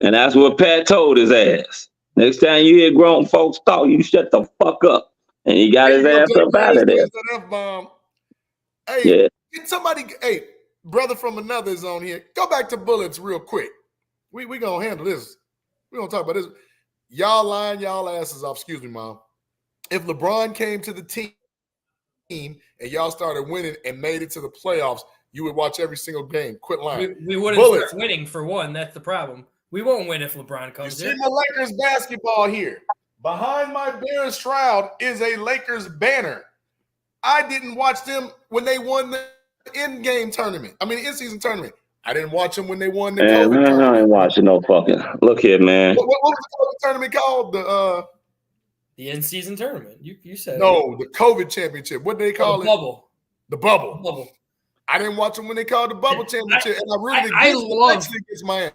And that's what Pat told his ass. Next time you hear grown folks talk, you shut the fuck up. And he got his ass up out of there. Hey, get somebody, hey, brother from another is on here. Go back to bullets real quick. We gonna handle this. We gonna talk about this. Y'all lying y'all asses off. Excuse me, Mom. If LeBron came to the team and y'all started winning and made it to the playoffs, you would watch every single game. Quit lying. We wouldn't start winning, for one. That's the problem. We won't win if LeBron comes in. You see my Lakers basketball here. Behind my Bears shroud is a Lakers banner. I didn't watch them when they won the in-game tournament. I mean, the in-season tournament. I didn't watch them when they won the COVID tournament. I ain't watching no fucking. Look here, man. What was the COVID tournament called? The in-season tournament. You said no, the COVID championship. What do they call it? Bubble. The bubble. I didn't watch them when they called the bubble championship, and I really against Miami.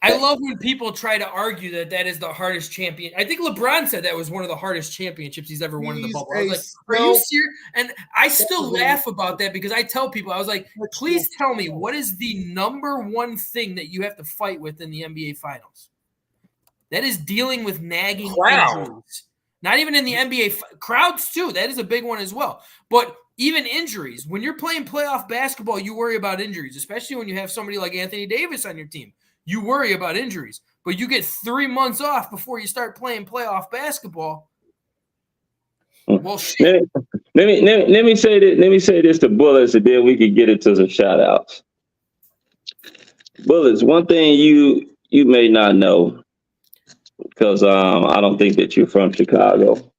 I love when people try to argue that is the hardest champion. I think LeBron said that was one of the hardest championships he's ever won in the bubble. I was like, are you serious? And I still laugh about that because I tell people, I was like, please tell me, what is the number one thing that you have to fight with in the NBA Finals? That is dealing with nagging injuries. Not even in the NBA crowds too. That is a big one as well. But even injuries, when you're playing playoff basketball, you worry about injuries, especially when you have somebody like Anthony Davis on your team. You worry about injuries, but you get 3 months off before you start playing playoff basketball. Well, shit. Let me say this. Let me say this to Bullets, and then we could get into some shout outs. Bullets, one thing you may not know, because I don't think that you're from Chicago.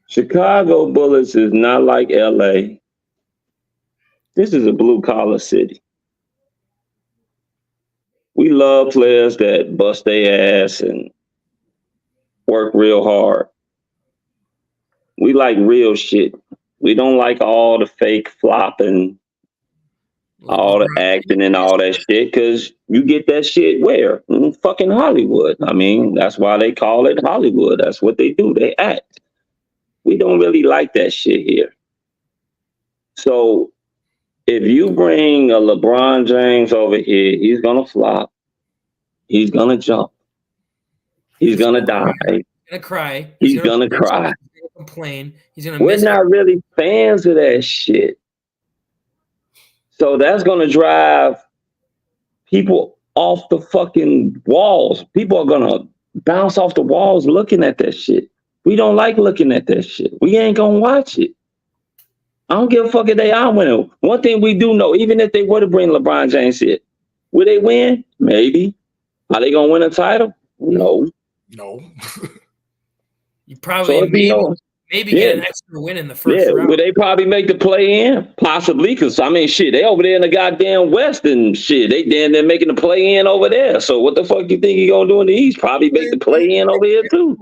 Chicago, Bullets, is not like LA. This is a blue collar city. We love players that bust their ass and work real hard. We like real shit. We don't like all the fake flopping, all the acting and all that shit, because you get that shit where? In fucking Hollywood. I mean, that's why they call it Hollywood. That's what they do. They act. We don't really like that shit here. So if you bring a LeBron James over here, he's going to flop. He's going to jump. He's going to die. He's going to cry. He's going to cry. He's going to complain. He's going to We're not really fans of that shit. So that's going to drive people off the fucking walls. People are going to bounce off the walls looking at that shit. We don't like looking at that shit. We ain't going to watch it. I don't give a fuck if they are winning. One thing we do know, even if they were to bring LeBron James here, will they win? Maybe. Are they gonna win a title? No. You probably maybe get an extra win in the first round. Will they probably make the play in? Possibly, because I mean, shit, they over there in the goddamn West and shit. They damn near making the play in over there. So what the fuck you think he gonna do in the East? Probably make the play in over here too.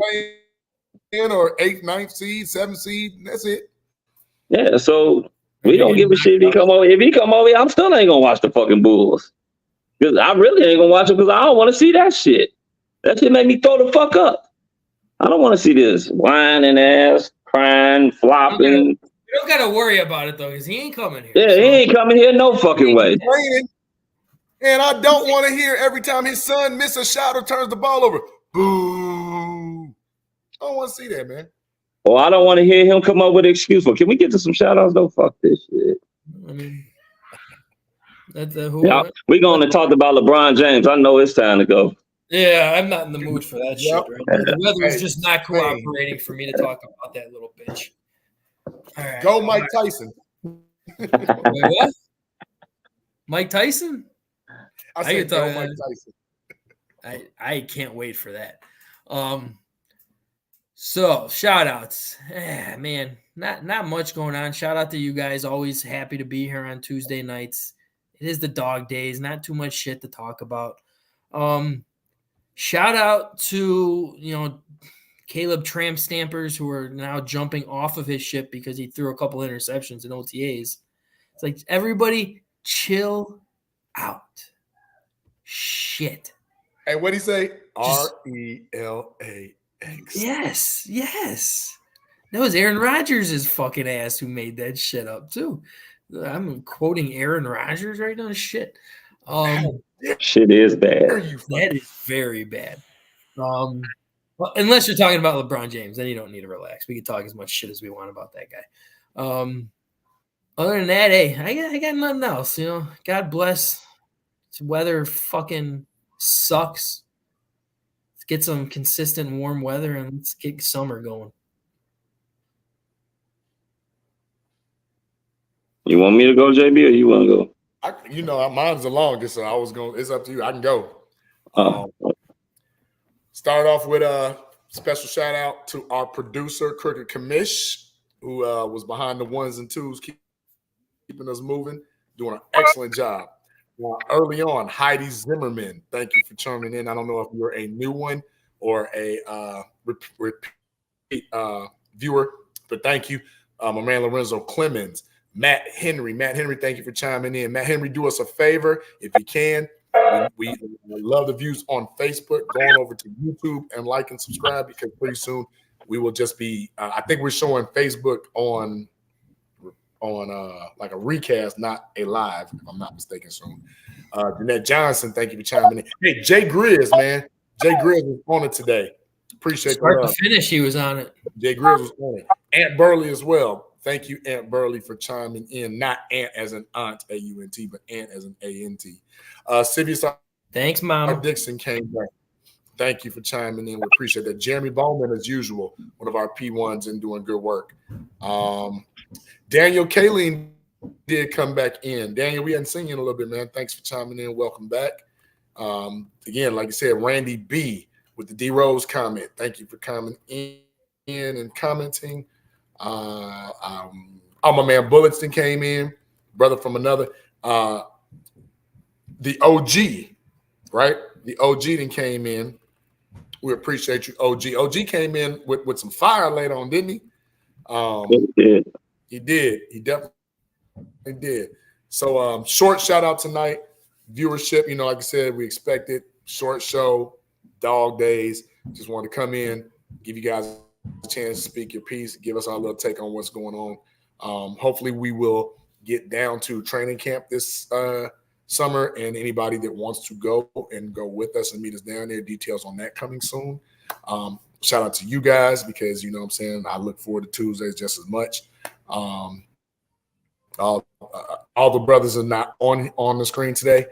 In or 8th, 9th seed, 7th seed. That's it. Yeah, so we don't give a shit if he come over. If he come over here, I'm still ain't gonna watch the fucking Bulls. Because I really ain't gonna watch it because I don't want to see that shit. That shit make me throw the fuck up. I don't want to see this whining ass, crying, flopping. You don't gotta worry about it though, because he ain't coming here. Yeah, he ain't coming here no fucking way. And I don't want to hear every time his son misses a shot or turns the ball over. Boo. I don't want to see that, man. Well, I don't want to hear him come up with an excuse. Well, can we get to some shout outs? No, fuck this shit. I mean, we're going to talk about LeBron James. I know it's time to go. Yeah, I'm not in the mood for that shit right now. The weather is just not cooperating for me to talk about that little bitch. All right. Go Mike Tyson. Wait, what? Mike Tyson? I said go Mike Tyson. I can't wait for that. So shout outs. Man, not much going on. Shout out to you guys. Always happy to be here on Tuesday nights. It is the dog days, not too much shit to talk about. Shout out to, Caleb Tramp Stampers, who are now jumping off of his ship because he threw a couple interceptions in OTAs. It's like, everybody chill out. Shit. Hey, what'd he say? RELAX. Yes. That was Aaron Rodgers' fucking ass who made that shit up, too. I'm quoting Aaron Rodgers right now. Shit. Shit is bad. That is very bad. Well, unless you're talking about LeBron James, then you don't need to relax. We can talk as much shit as we want about that guy. Other than that, hey, I got nothing else. God bless. This weather fucking sucks. Let's get some consistent warm weather and let's get summer going. You want me to go, JB, or you want to go? Mine's the longest, so I was going. It's up to you. I can go. Start off with a special shout out to our producer, Crooked Commish, who was behind the ones and twos, keeping us moving, doing an excellent job. Early on, Heidi Zimmerman, thank you for chiming in. I don't know if you're a new one or a repeat viewer, but thank you. My man Lorenzo Clemens, Matt Henry, thank you for chiming in. Matt Henry, do us a favor if you can. We love the views on Facebook. Going over to YouTube and like and subscribe, because pretty soon we will just be. I think we're showing Facebook on like a recast, not a live, if I'm not mistaken. Soon. Jeanette Johnson, thank you for chiming in. Hey, Jay Grizz, man. Jay Grizz was on it today. Appreciate it. Start to finish, he was on it. Jay Grizz was on it. Aunt Burley as well. Thank you, Aunt Burley, for chiming in. Not Aunt as an aunt, A-U-N-T, but Aunt as an A-N-T. Civius, thanks, Mama. Dixon came back. Thank you for chiming in. We appreciate that. Jeremy Bowman, as usual, one of our P1s and doing good work. Daniel Kaline did come back in. Daniel, we hadn't seen you in a little bit, man. Thanks for chiming in. Welcome back. Again, like I said, Randy B with the D Rose comment. Thank you for coming in and commenting. My man Bulletson came in, brother from another. The OG, right? The OG then came in. We appreciate you, OG. OG came in with some fire later on, didn't he? He did. He definitely did. So short shout out tonight. Viewership, like I said, we expected. Short show, dog days. Just wanted to come in, give you guys a chance to speak your piece, give us our little take on what's going on. Hopefully we will get down to training camp this summer, and anybody that wants to go with us and meet us down there, details on that coming soon. Shout out to you guys, because you know what I'm saying, I look forward to Tuesdays just as much. All the brothers are not on the screen today.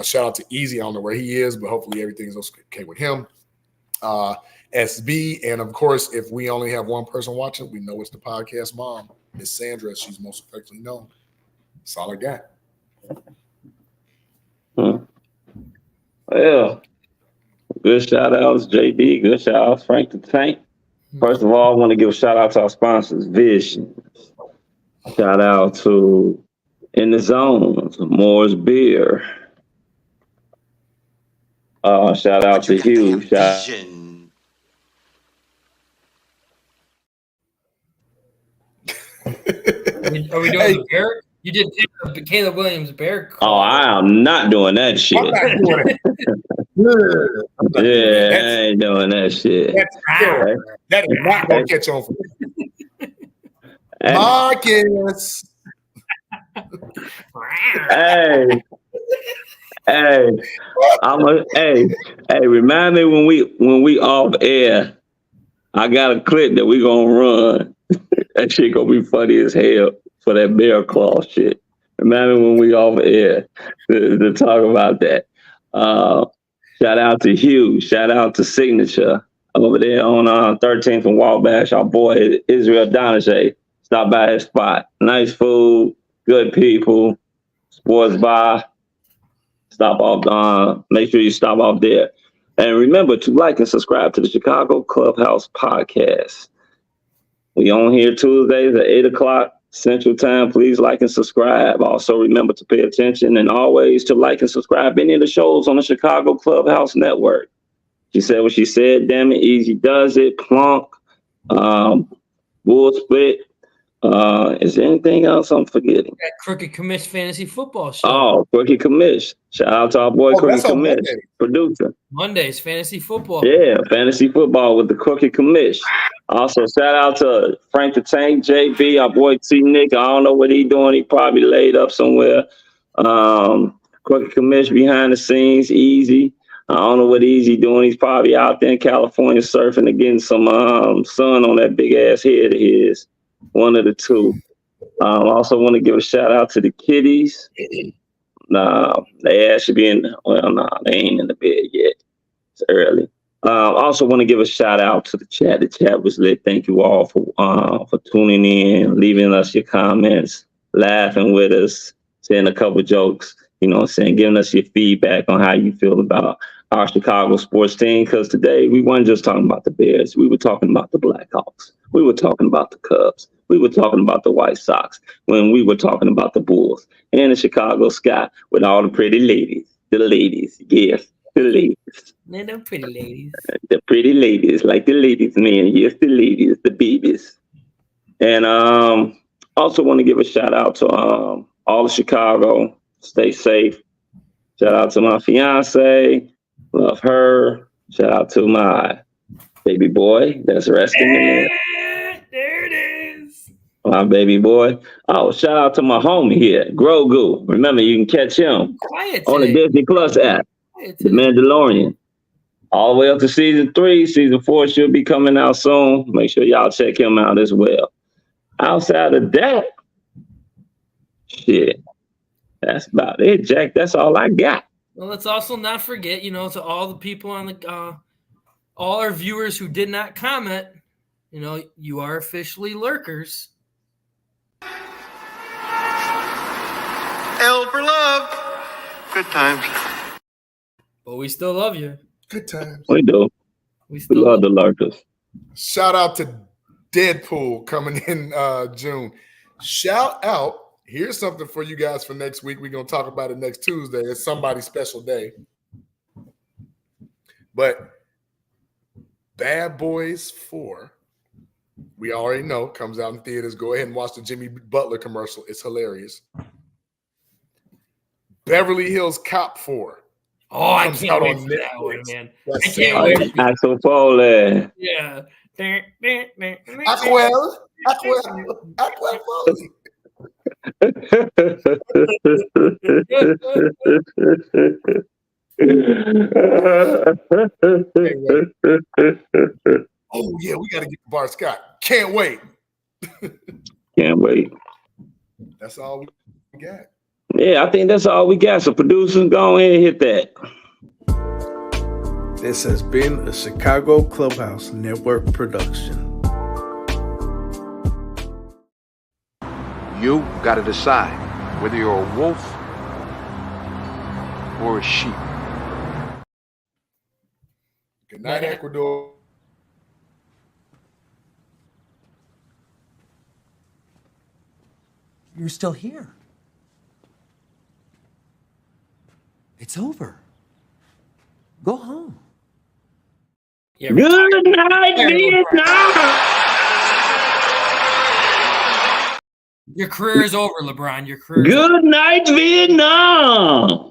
Shout out to Easy. I don't know where he is, but hopefully everything's okay with him. SB, and of course, if we only have one person watching, we know it's the podcast mom, Miss Sandra, as she's most affectionately known. That's all I got. Well, good shout outs, JB. Good shout outs, Frank the Tank. First of all, I want to give a shout out to our sponsors, Vision. Shout out to In the Zone, Moore's Beer. Shout out to Hugh. Are we doing the bear? You did the Caleb Williams bear. Oh, I am not doing that shit. I'm not doing it. Yeah, I ain't doing that shit. That is not going to catch on for me. Marcus. Hey, remind me when we off air. I got a clip that we gonna run. That shit gonna be funny as hell for that bear claw shit. Remind me when we off air to talk about that. Shout out to Hugh. Shout out to Signature over there on 13th and Wabash. Our boy Israel Donajay. Stop by his spot. Nice food, good people, sports bar. Stop off. Make sure you stop off there. And remember to like and subscribe to the Chicago Clubhouse podcast. We on here Tuesdays at 8 o'clock Central Time. Please like and subscribe. Also remember to pay attention and always to like and subscribe any of the shows on the Chicago Clubhouse Network. She said what she said. Damn it, Easy does it. Plunk. Bull split. Is there anything else I'm forgetting? That Crooked Commish Fantasy Football Show. Oh, Crooked Commish. Shout out to our boy Crooked Commish, producer. Monday's Fantasy Football. Yeah, Fantasy Football with the Crooked Commish. Also, shout out to Frank the Tank, JB, our boy T Nick. I don't know what he doing. He probably laid up somewhere. Crooked Commish behind the scenes, Easy. I don't know what Easy doing. He's probably out there in California surfing and getting some sun on that big ass head of his. One of the two. Also want to give a shout out to the kiddies. They actually be in. Well, no, they ain't in the bed yet. It's early. Also want to give a shout out to the chat. The chat was lit. Thank you all for tuning in, leaving us your comments, laughing with us, saying a couple jokes. You know what I'm saying? Giving us your feedback on how you feel about our Chicago sports team. Because today we weren't just talking about the Bears. We were talking about the Blackhawks. We were talking about the Cubs. We were talking about the White Sox. When we were talking about the Bulls and the Chicago Sky with all the pretty ladies. The ladies, yes, the ladies. Man, them pretty ladies. The pretty ladies, like the ladies, man. Yes, the ladies, the babies. And also want to give a shout out to all of Chicago. Stay safe. Shout out to my fiance. Love her. Shout out to my baby boy that's resting in there. There it is. My baby boy. Oh, shout out to my homie here, Grogu. Remember, you can catch him on the Disney Plus app. The Mandalorian. All the way up to season 3. Season 4 should be coming out soon. Make sure y'all check him out as well. Outside of that, shit. That's about it, Jack. That's all I got. Well, let's also not forget, to all the people on the, all our viewers who did not comment, you are officially lurkers. L for love. Good times. But we still love you. Good times. We do. We love the lurkers. Shout out to Deadpool coming in June. Shout out. Here's something for you guys for next week. We're going to talk about it next Tuesday. It's somebody's special day. But Bad Boys 4, we already know, comes out in theaters. Go ahead and watch the Jimmy Butler commercial. It's hilarious. Beverly Hills Cop 4. Oh, I can't wait for that one, man. I can't wait. Axel Foley. Yeah. Aquel Foley. Oh yeah, we got to get Bart Scott. Can't wait. Can't wait. That's all we got. Yeah, I think that's all we got. So producers, go ahead and hit that. This has been a Chicago Clubhouse Network production. You got to decide whether you're a wolf or a sheep. Good night, Ecuador. You're still here. It's over. Go home. Yeah, good night, Vietnam. Your career is over, LeBron. Your career. Good night, Vietnam.